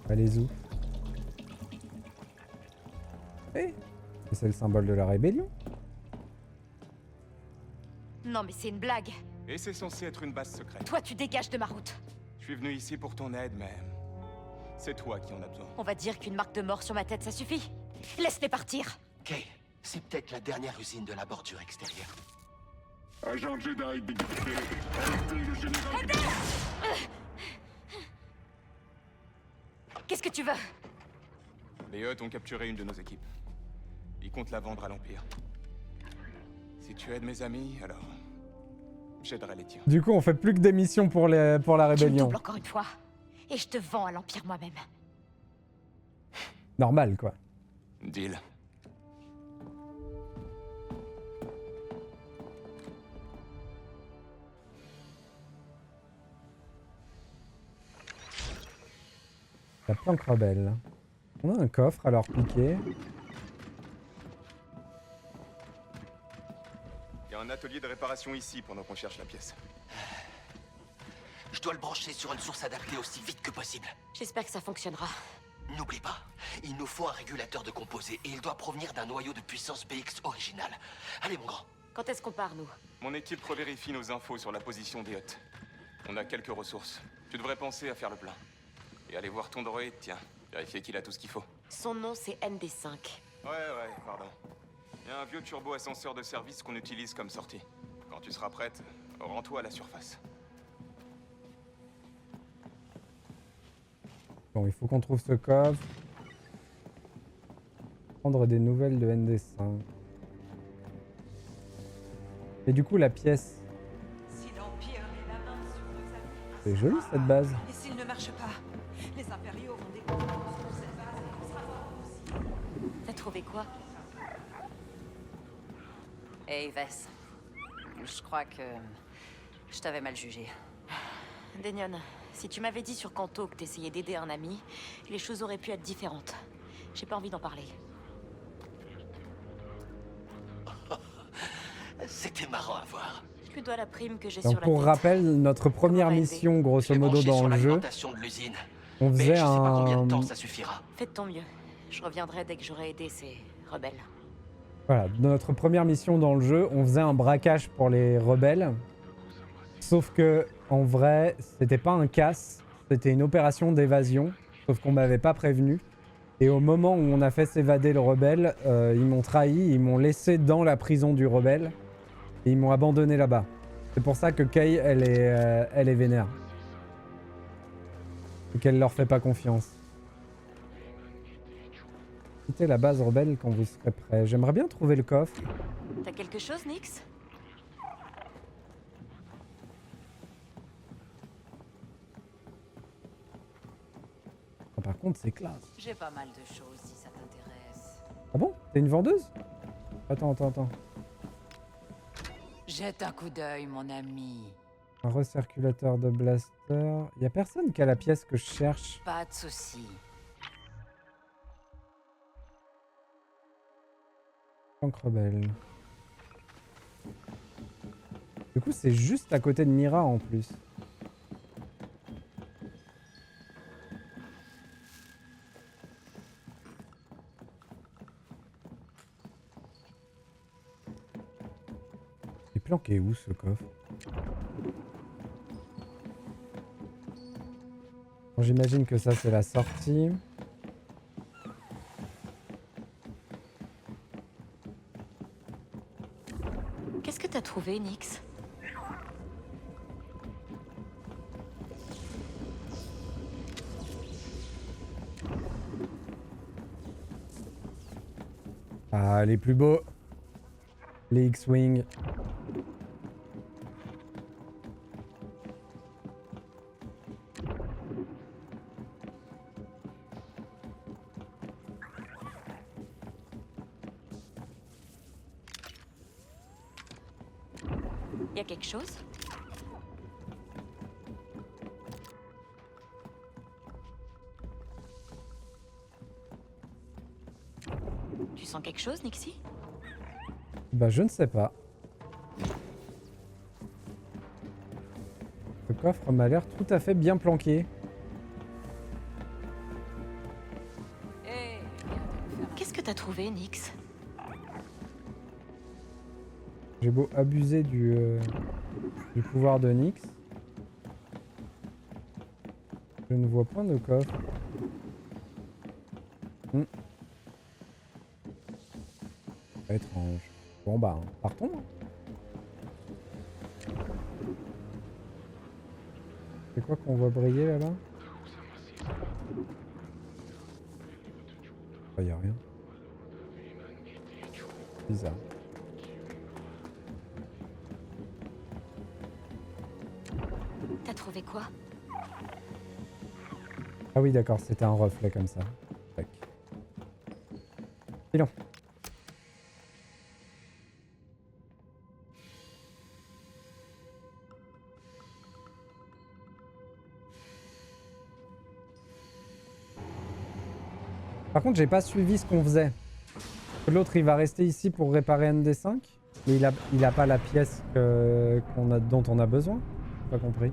Allez où? Eh, c'est le symbole de la rébellion. Non mais c'est une blague. Et c'est censé être une base secrète. Toi tu dégages de ma route. Je suis venu ici pour ton aide, mais c'est toi qui en as besoin. On va dire qu'une marque de mort sur ma tête ça suffit. Laisse-les partir. Kay, c'est peut-être la dernière usine de la bordure extérieure. Agent Jedi, Big T. Arrêtez le général. Qu'est-ce que tu veux? Les Hutt ont capturé une de nos équipes. Ils comptent la vendre à l'Empire. Si tu aides mes amis, alors j'aiderai les tiens. Du coup on fait plus que des missions pour la Tu me rébellion. doubles encore une fois. Et je te vends à l'Empire moi-même. Normal quoi. Deal. La planque rebelle. On a un coffre à leur piquer. Il y a un atelier de réparation ici pendant qu'on cherche la pièce. Je dois le brancher sur une source adaptée aussi vite que possible. J'espère que ça fonctionnera. N'oublie pas, il nous faut un régulateur de composés et il doit provenir d'un noyau de puissance BX original. Allez mon grand. Quand est-ce qu'on part, nous? Mon équipe revérifie nos infos sur la position des Hutt. On a quelques ressources. Tu devrais penser à faire le plein. Et aller voir ton droïde, tiens. Vérifier qu'il a tout ce qu'il faut. Son nom, c'est ND5. Ouais, pardon. Il y a un vieux turbo-ascenseur de service qu'on utilise comme sortie. Quand tu seras prête, rends-toi à la surface. Bon, il faut qu'on trouve ce coffre. Prendre des nouvelles de ND5. Et du coup, la pièce. Si l'Empire met la main sur nos amis, C'est joli cette base. et s'il ne marche pas, les impériaux vont découvrir sur cette base et on sera morts aussi. T'as trouvé quoi? Hey, Vess. Je crois que je t'avais mal jugé. Daignon, si tu m'avais dit sur Kanto que t'essayais d'aider un ami, les choses auraient pu être différentes. J'ai pas envie d'en parler. C'était marrant à voir. Je lui dois la prime que j'ai Donc sur la pour tête. rappel, notre première Comment on va mission, Je grosso l'ai modo branché dans sur le jeu, l'alimentation de l'usine. on Mais faisait je sais pas combien de temps un... ça suffira. Fais de ton mieux. Je reviendrai dès que j'aurai aidé ces rebelles. Voilà, dans notre première mission dans le jeu, on faisait un braquage pour les rebelles. Sauf que, en vrai, c'était pas un casse, c'était une opération d'évasion. Sauf qu'on m'avait pas prévenu. Et au moment où on a fait s'évader le rebelle, ils m'ont trahi, ils m'ont laissé dans la prison du rebelle. Et ils m'ont abandonné là-bas. C'est pour ça que Kay, elle est vénère. Et qu'elle leur fait pas confiance. Quittez la base rebelle quand vous serez prêts. J'aimerais bien trouver le coffre. T'as quelque chose, Nyx? Ah, par contre, c'est classe. J'ai pas mal de choses si ça t'intéresse. Ah bon? T'es une vendeuse? Attends. Jette un coup d'œil, mon ami. Un recirculateur de blaster. Y a personne qui a la pièce que je cherche. Pas de soucis. Planque rebelle. Du coup, c'est juste à côté de Mira en plus. Il est planqué où ce coffre? Bon, j'imagine que ça c'est la sortie. Qu'est-ce que t'as trouvé, Nyx? Ah, les plus beaux. Les X-Wing. Y a quelque chose? Tu sens quelque chose, Nixie? Bah, je ne sais pas. Le coffre m'a l'air tout à fait bien planqué. Qu'est-ce que t'as trouvé, Nyx? J'ai beau abuser du pouvoir de Nyx. Je ne vois point de coffre. Étrange. Bon bah, partons. C'est quoi qu'on voit briller là-bas? Oh, y a rien. Bizarre. T'as trouvé quoi? Ah oui, d'accord, c'était un reflet comme ça. Tac. Filons. Par contre, j'ai pas suivi ce qu'on faisait. L'autre, il va rester ici pour réparer ND5, mais il a pas la pièce dont on a besoin. J'ai pas compris.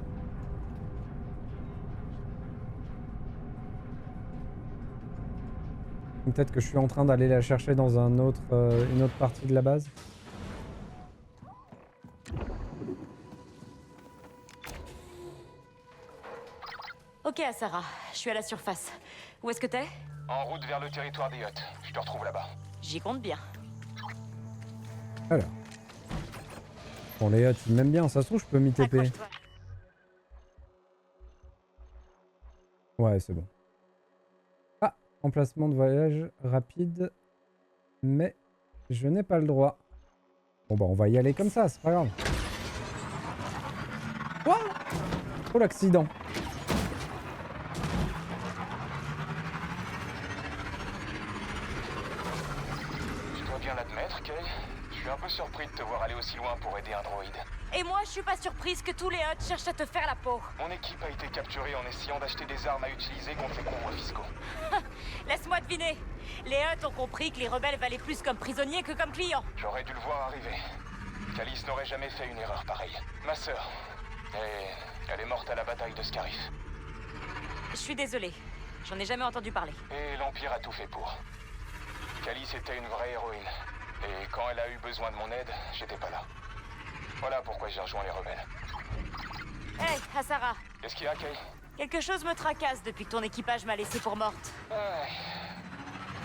Peut-être que je suis en train d'aller la chercher dans une autre partie de la base. Ok, Asara, je suis à la surface. Où est-ce que t'es? En route vers le territoire des Hutt. Je te retrouve là-bas. J'y compte bien. Alors. Bon, les Hutt, ils m'aiment bien. Ça se trouve, je peux m'y TP. Accroche-toi. Ouais, c'est bon. Ah, emplacement de voyage rapide. Mais je n'ai pas le droit. Bon, bah, on va y aller comme ça, c'est pas grave. Wow! Oh, l'accident. Je dois bien l'admettre, Kay. Je suis un peu surpris de te voir aller aussi loin pour aider un droïde. Et moi, je suis pas surprise que tous les Hutt cherchent à te faire la peau. Mon équipe a été capturée en essayant d'acheter des armes à utiliser contre les convois fiscaux. Laisse-moi deviner. Les Hutt ont compris que les rebelles valaient plus comme prisonniers que comme clients. J'aurais dû le voir arriver. Calice n'aurait jamais fait une erreur pareille. Ma sœur. Et elle est morte à la bataille de Scarif. Je suis désolée. J'en ai jamais entendu parler. Et l'Empire a tout fait pour. Calice était une vraie héroïne. Et quand elle a eu besoin de mon aide, j'étais pas là. Voilà pourquoi j'ai rejoint les rebelles. Hey, Asara, Qu'est-ce qu'il y a, Kay? quelque chose me tracasse depuis que ton équipage m'a laissé pour morte. Ouais.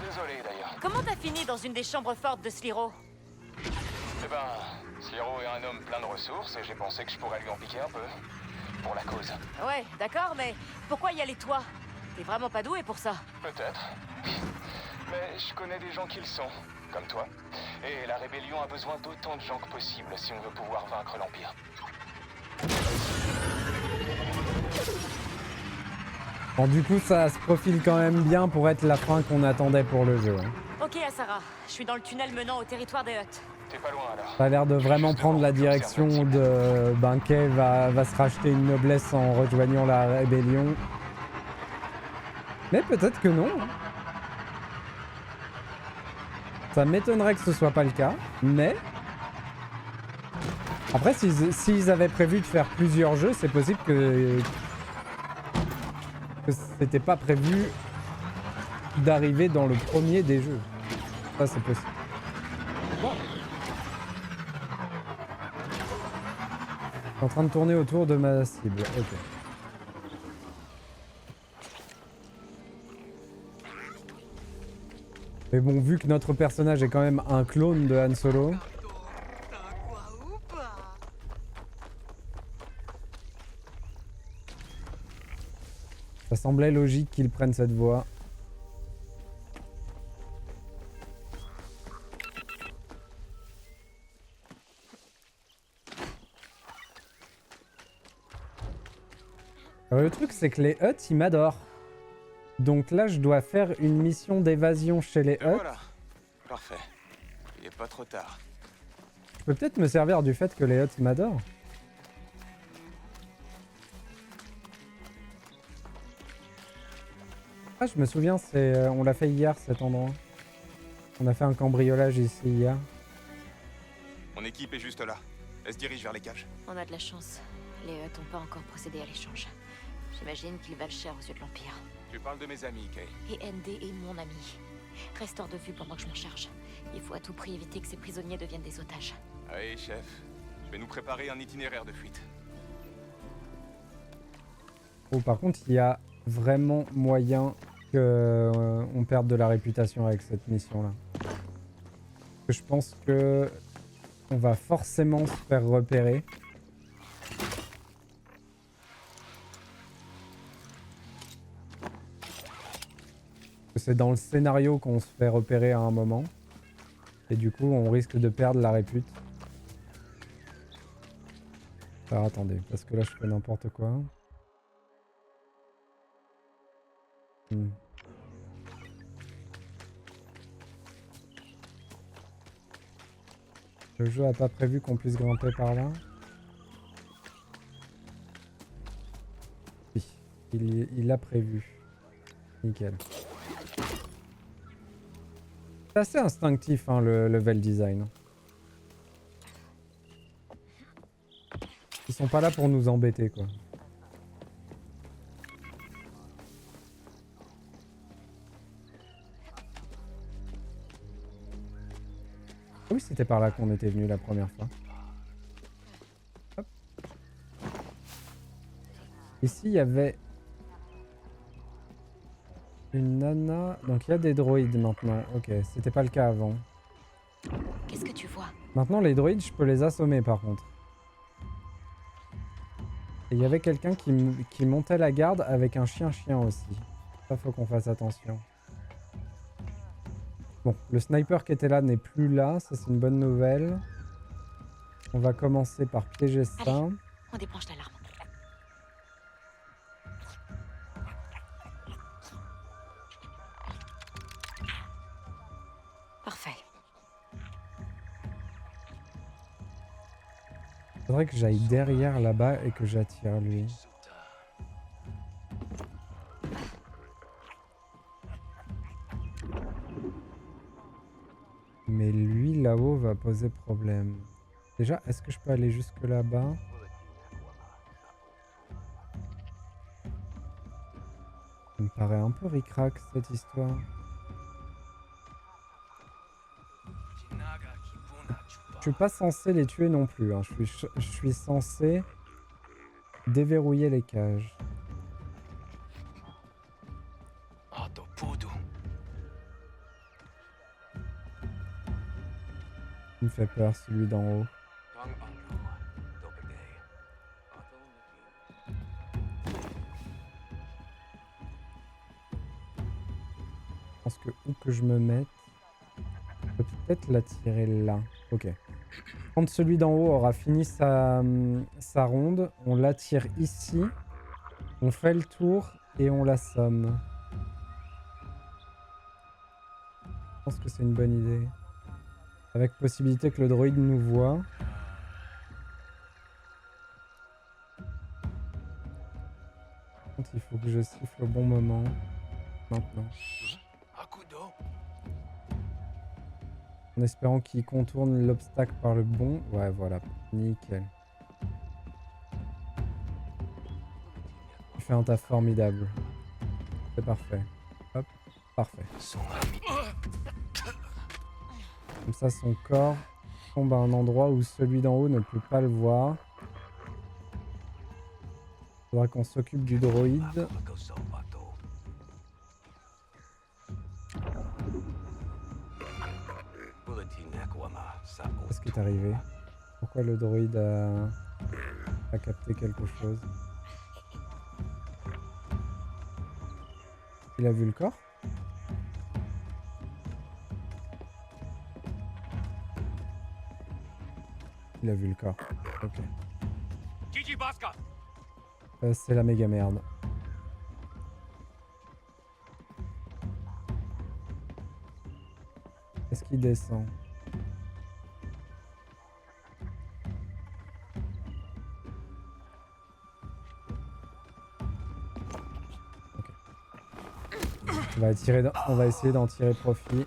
Désolé, d'ailleurs. Comment t'as fini dans une des chambres fortes de Sliro? Eh ben, Sliro est un homme plein de ressources et j'ai pensé que je pourrais lui en piquer un peu. Pour la cause. Ouais, d'accord, mais pourquoi y aller toi? T'es vraiment pas doué pour ça. Peut-être. Mais je connais des gens qui le sont, comme toi. Et la rébellion a besoin d'autant de gens que possible si on veut pouvoir vaincre l'Empire. Bon, du coup, ça se profile quand même bien pour être la fin qu'on attendait pour le jeu. Hein. Ok, Asara, je suis dans le tunnel menant au territoire des Hutt. T'es pas loin alors. Ça a l'air de vraiment prendre la direction de... Ben, Kay va se racheter une noblesse en rejoignant la rébellion. Mais peut-être que non. Hein. Ça m'étonnerait que ce soit pas le cas, mais... Après, s'ils avaient prévu de faire plusieurs jeux, c'est possible que c'était pas prévu d'arriver dans le premier des jeux. Ça, c'est possible. Bon. Je suis en train de tourner autour de ma cible. Ok. Mais bon, vu que notre personnage est quand même un clone de Han Solo... Ça semblait logique qu'il prenne cette voie. Le truc, c'est que les Hutt, ils m'adorent. Donc là, je dois faire une mission d'évasion chez les Et Hutt. voilà. Parfait. Il est pas trop tard. Je peux peut-être me servir du fait que les Hutt m'adorent. Ah, je me souviens, on l'a fait hier cet endroit. On a fait un cambriolage ici hier. Mon équipe est juste là. Elle se dirige vers les cages. On a de la chance. Les Hutt n'ont pas encore procédé à l'échange. J'imagine qu'ils valent cher aux yeux de l'Empire. Tu parles de mes amis, Kay. Et ND est mon ami. Reste hors de vue pendant que je m'en charge. Il faut à tout prix éviter que ces prisonniers deviennent des otages. Allez, chef. Je vais nous préparer un itinéraire de fuite. Oh, par contre, il y a vraiment moyen que on perde de la réputation avec cette mission-là. Je pense que on va forcément se faire repérer. C'est dans le scénario qu'on se fait repérer à un moment. Et du coup, on risque de perdre la répute. Alors attendez, parce que là, je fais n'importe quoi. Le jeu a pas prévu qu'on puisse grimper par là. Oui, il l'a prévu. Nickel. C'est assez instinctif hein, le level design. Ils sont pas là pour nous embêter quoi. Ah oui, c'était par là qu'on était venu la première fois. Hop. Ici, il y avait une nana. Donc, il y a des droïdes maintenant. Ok, c'était pas le cas avant. Qu'est-ce que tu vois? Maintenant, les droïdes, je peux les assommer par contre. Et il y avait quelqu'un qui montait la garde avec un chien-chien aussi. Ça, faut qu'on fasse attention. Bon, le sniper qui était là n'est plus là, ça c'est une bonne nouvelle. On va commencer par piéger ça. Allez, on débranche l'alarme. Parfait. Faudrait que j'aille derrière là-bas et que j'attire lui. Mais lui là-haut va poser problème. Déjà, est-ce que je peux aller jusque là-bas? Ça me paraît un peu ric-rac cette histoire. Je suis pas censé les tuer non plus. Hein. Je suis censé Déverrouiller les cages. Il me fait peur celui d'en haut. Je pense que où que je me mette, je peux peut-être l'attirer là. Ok. Quand celui d'en haut aura fini sa ronde, on l'attire ici, on fait le tour et on l'assomme. Je pense que c'est une bonne idée. Avec possibilité que le droïde nous voit. Par contre, il faut que je siffle au bon moment. Maintenant. En espérant qu'il contourne l'obstacle par le bon. Ouais, voilà. Nickel. Tu fais un taf formidable. C'est parfait. Hop. Parfait. Comme ça, son corps tombe à un endroit où celui d'en haut ne peut pas le voir. Il faudra qu'on s'occupe du droïde. Qu'est-ce qui est arrivé? Pourquoi le droïde a capté quelque chose? Il a vu le corps? Il a vu le corps. Ok. C'est la méga merde. Est-ce qu'il descend? Ok. On va essayer d'en tirer profit.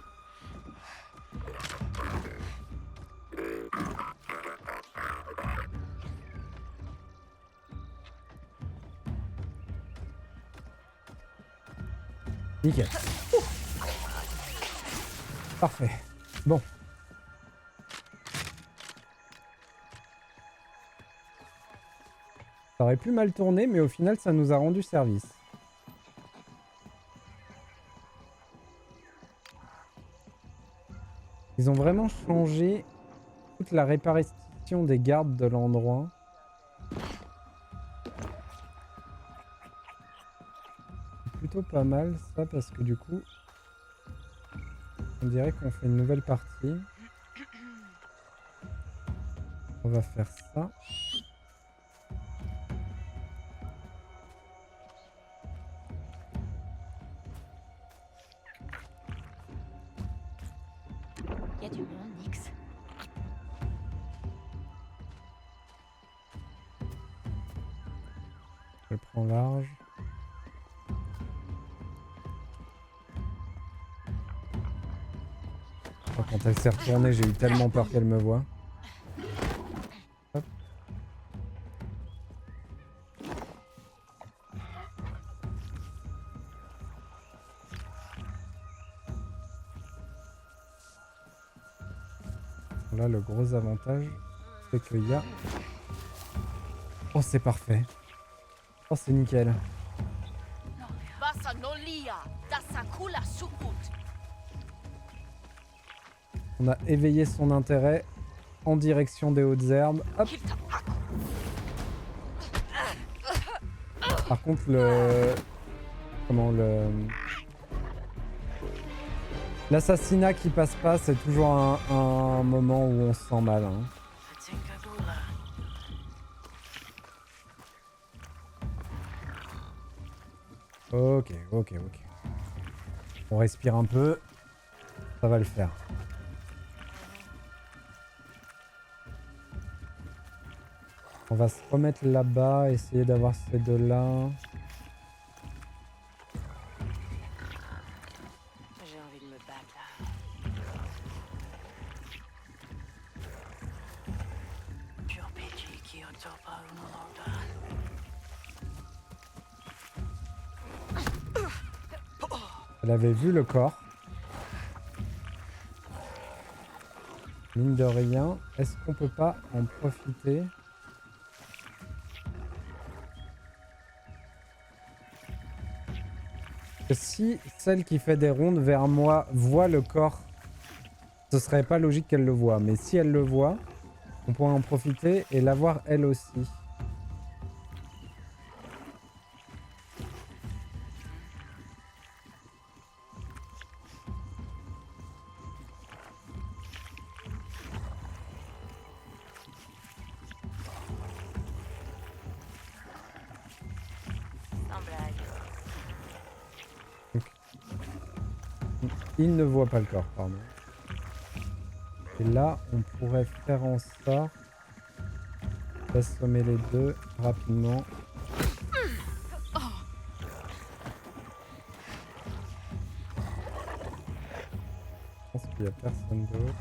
Nickel. Parfait. Bon. Ça aurait pu mal tourner, mais au final, ça nous a rendu service. Ils ont vraiment changé toute la répartition des gardes de l'endroit. Plutôt pas mal ça parce que du coup on dirait qu'on fait une nouvelle partie. On va faire ça. Il y a du monde, Nix. Je le prends large. Quand elle s'est retournée, j'ai eu tellement peur qu'elle me voie. Hop. Là, le gros avantage, c'est qu'il y a... Oh, c'est parfait. Oh, c'est nickel. On a éveillé son intérêt en direction des hautes herbes. Hop. Par contre, l'assassinat qui passe pas, c'est toujours un moment où on se sent mal. Hein. Ok. On respire un peu. Ça va le faire. On va se remettre là-bas, essayer d'avoir ces deux-là. J'ai envie de me battre là. Pure pitié qui entend pas une Elle avait vu le corps. Mine de rien, est-ce qu'on peut pas en profiter? que si celle qui fait des rondes vers moi voit le corps, ce serait pas logique qu'elle le voie. Mais si elle le voit, on pourrait en profiter et la voir elle aussi. Sans blague. Il ne voit pas le corps, pardon. Et là, on pourrait faire en sorte d'assommer les deux rapidement. Je pense qu'il n'y a personne d'autre.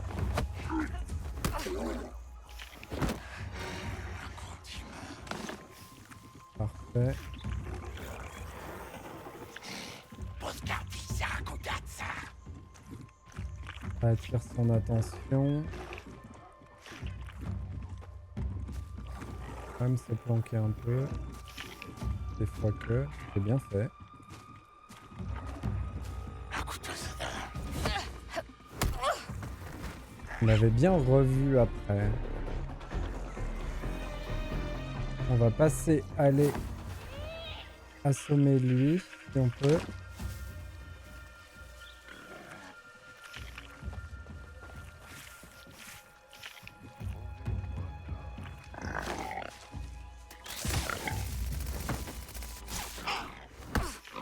Parfait. Ça attire son attention. Quand même se planquer un peu. Des fois que c'est bien fait. On l'avait bien revu après. On va passer, aller assommer lui, si on peut.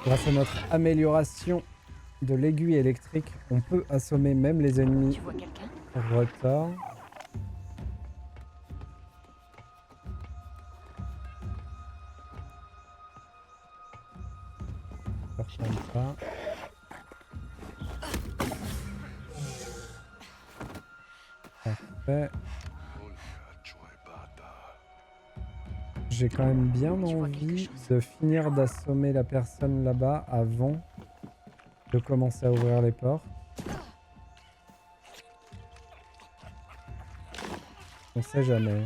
Grâce à notre amélioration de l'aiguille électrique, on peut assommer même les ennemis Tu vois quelqu'un? en retard. Faire comme ça. Parfait. J'ai quand même bien envie de finir d'assommer la personne là-bas avant de commencer à ouvrir les portes. On sait jamais.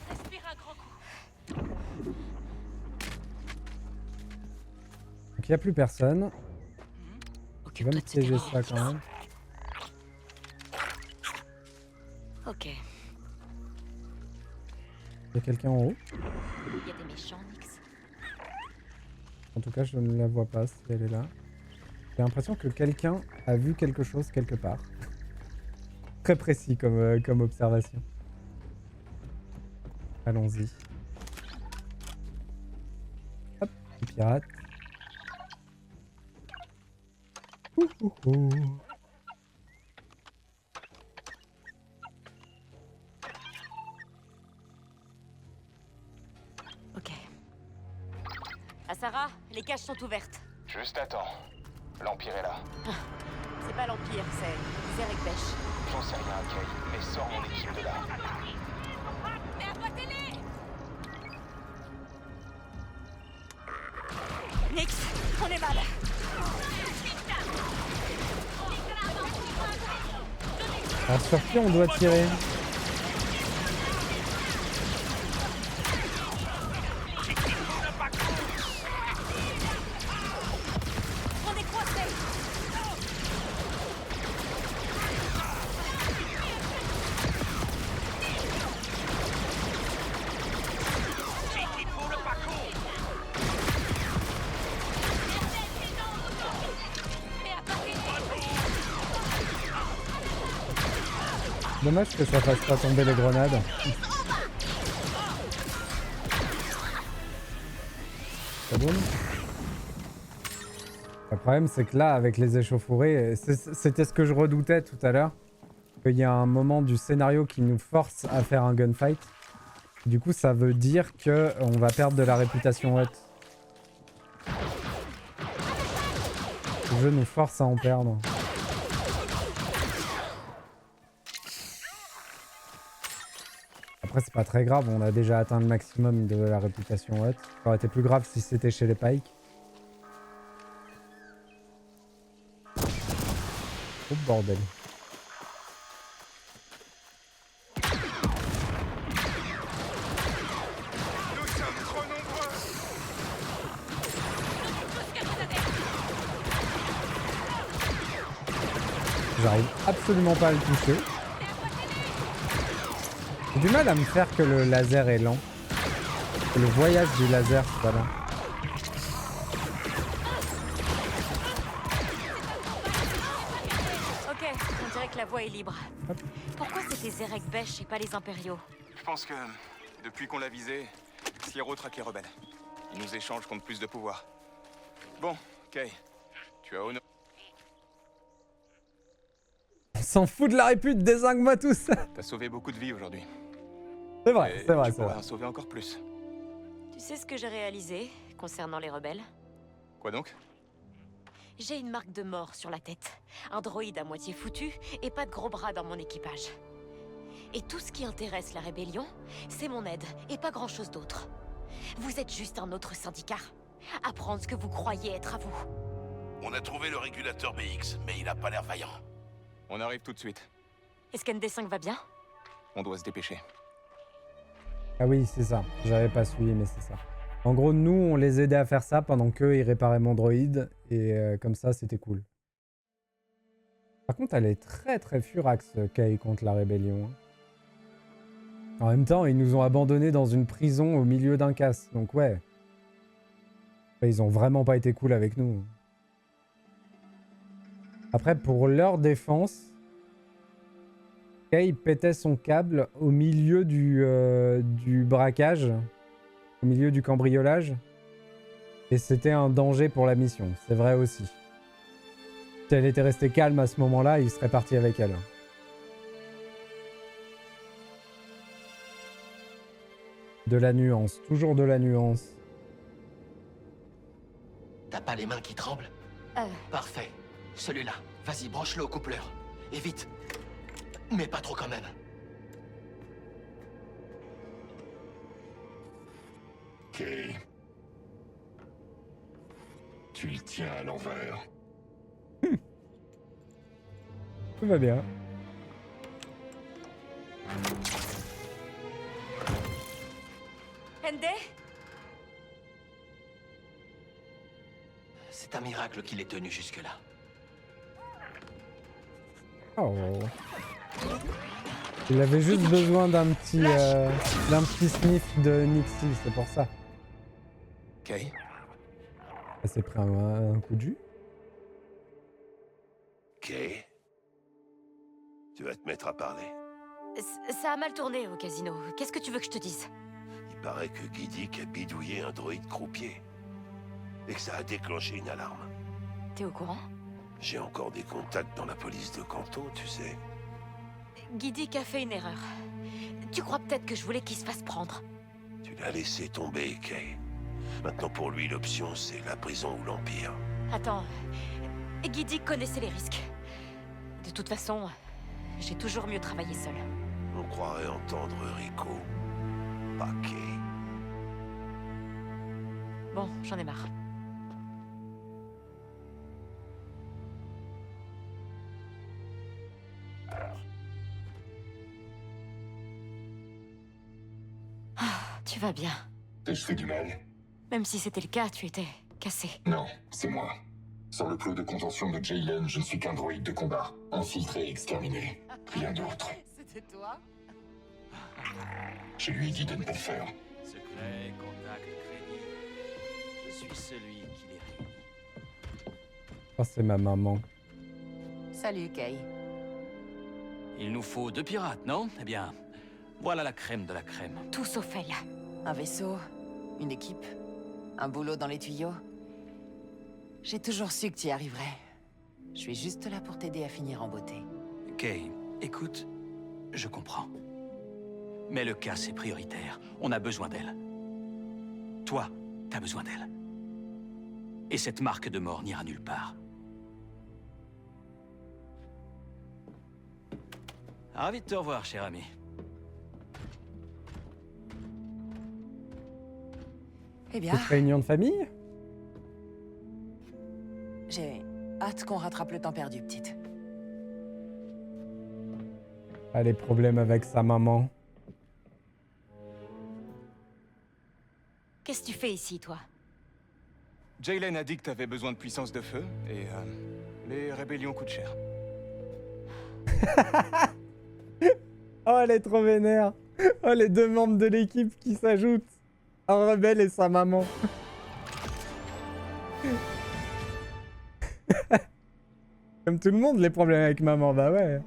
Respire un grand coup. Donc il n'y a plus personne. Je vais me Occupe-toi de ce piéger dernier. ça quand même. Ok. Il y a quelqu'un en haut. Il y a des méchants, Nix. En tout cas, je ne la vois pas si elle est là. J'ai l'impression que quelqu'un a vu quelque chose quelque part. Très précis comme observation. Allons-y. Hop, les pirates. Ouh, ouh, ouh. Ok. Asara, les cages sont ouvertes. Juste attends. L'Empire est là. C'est pas l'Empire, c'est Zerek Besh. J'en sais rien, Kay, mais sors mon équipe de là. Mais abattez-les! Nix, on est mal. Alors sur qui on doit tirer? On est coincés. Dommage que ça fasse pas tomber les grenades. Ça boum. Le problème c'est que là avec les échauffourées, c'était ce que je redoutais tout à l'heure. Qu'il y a un moment du scénario qui nous force à faire un gunfight. Du coup ça veut dire que on va perdre de la réputation haute. Le jeu nous force à en perdre. Après c'est pas très grave, on a déjà atteint le maximum de la réputation haute. Ça aurait été plus grave si c'était chez les Pikes. trop de bordel. Nous sommes trop nombreux. J'arrive absolument pas à le toucher. J'ai du mal à me faire que le laser est lent. Que le voyage du laser soit lent. Ok, on dirait que la voie est libre. Hop. Pourquoi c'était Zerek Besh et pas les Impériaux? Je pense que, depuis qu'on l'a visé, Sliro traque les rebelles. Ils nous échangent contre plus de pouvoir. Bon, Kay, tu as honoré... On s'en fout de la répute, dézingue-moi tous. T'as sauvé beaucoup de vies aujourd'hui. C'est vrai, Et c'est vrai, tu c'est pourras vrai. en sauver encore plus. Tu sais ce que j'ai réalisé concernant les rebelles? Quoi donc? J'ai une marque de mort sur la tête, un droïde à moitié foutu et pas de gros bras dans mon équipage. Et tout ce qui intéresse la rébellion, c'est mon aide et pas grand-chose d'autre. Vous êtes juste un autre syndicat. À prendre ce que vous croyez être à vous. On a trouvé le régulateur BX, mais il a pas l'air vaillant. On arrive tout de suite. Est-ce qu'ND5 va bien? On doit se dépêcher. Ah oui, c'est ça. J'avais pas suivi, mais c'est ça. En gros, nous, on les aidait à faire ça pendant qu'eux, ils réparaient mon droïde. Et comme ça, c'était cool. Par contre, elle est très très furax, Kay, contre la rébellion. En même temps, ils nous ont abandonnés dans une prison au milieu d'un casse. Donc ouais. Ils ont vraiment pas été cool avec nous. Après, pour leur défense, Kay pétait son câble au milieu du braquage, au milieu du cambriolage. Et c'était un danger pour la mission, c'est vrai aussi. Si elle était restée calme à ce moment-là, il serait parti avec elle. De la nuance, toujours de la nuance. T'as pas les mains qui tremblent? Parfait. Celui-là. Vas-y, branche-le au coupleur. Et vite. Mais pas trop quand même. Ok. Tu le tiens à l'envers. Tout va bien. ND? C'est un miracle qu'il ait tenu jusque-là. Oh. Il avait juste besoin d'un petit sniff de Nixie, c'est pour ça. Kay? Elle s'est pris un coup de jus. Ok. Tu vas te mettre à parler. Ça a mal tourné au casino. Qu'est-ce que tu veux que je te dise? Il paraît que Guidic a bidouillé un droïde croupier. Et que ça a déclenché une alarme. T'es au courant? J'ai encore des contacts dans la police de Canto, tu sais. Guidic a fait une erreur. Tu crois peut-être que je voulais qu'il se fasse prendre? Tu l'as laissé tomber, Kay. Maintenant pour lui, l'option, c'est la prison ou l'Empire. Attends, Guidic connaissait les risques. De toute façon, j'ai toujours mieux travaillé seul. On croirait entendre Rico. Pas Kay. Bon, j'en ai marre. Tu vas bien. T'ai-je fait du mal? Même si c'était le cas, tu étais cassé. Non, c'est moi. Sur le plot de contention de Jaylen, je ne suis qu'un droïde de combat. Infiltré et exterminé. Rien d'autre. C'était toi? Je lui ai dit de ne pas le faire. Secret, contact, crédit. Je suis celui qui les réunit. Oh, c'est ma maman. Salut, Kay. Il nous faut 2 pirates, non? Eh bien, voilà la crème de la crème. Tout sauf elle. Un vaisseau, une équipe, un boulot dans les tuyaux. J'ai toujours su que tu y arriverais. Je suis juste là pour t'aider à finir en beauté. Kay, écoute, je comprends. Mais le cas, c'est prioritaire. On a besoin d'elle. Toi, t'as besoin d'elle. Et cette marque de mort n'ira nulle part. Ravi de te revoir, cher ami. Eh bien, Petite réunion de famille? j'ai hâte qu'on rattrape le temps perdu, petite. Ah, les problèmes avec sa maman. Qu'est-ce que tu fais ici, toi? Jaylen a dit que t'avais besoin de puissance de feu, et les rébellions coûtent cher. Oh, elle est trop vénère. Oh, les deux membres de l'équipe qui s'ajoutent. Un rebelle et sa maman. Comme tout le monde, les problèmes avec maman, bah ouais.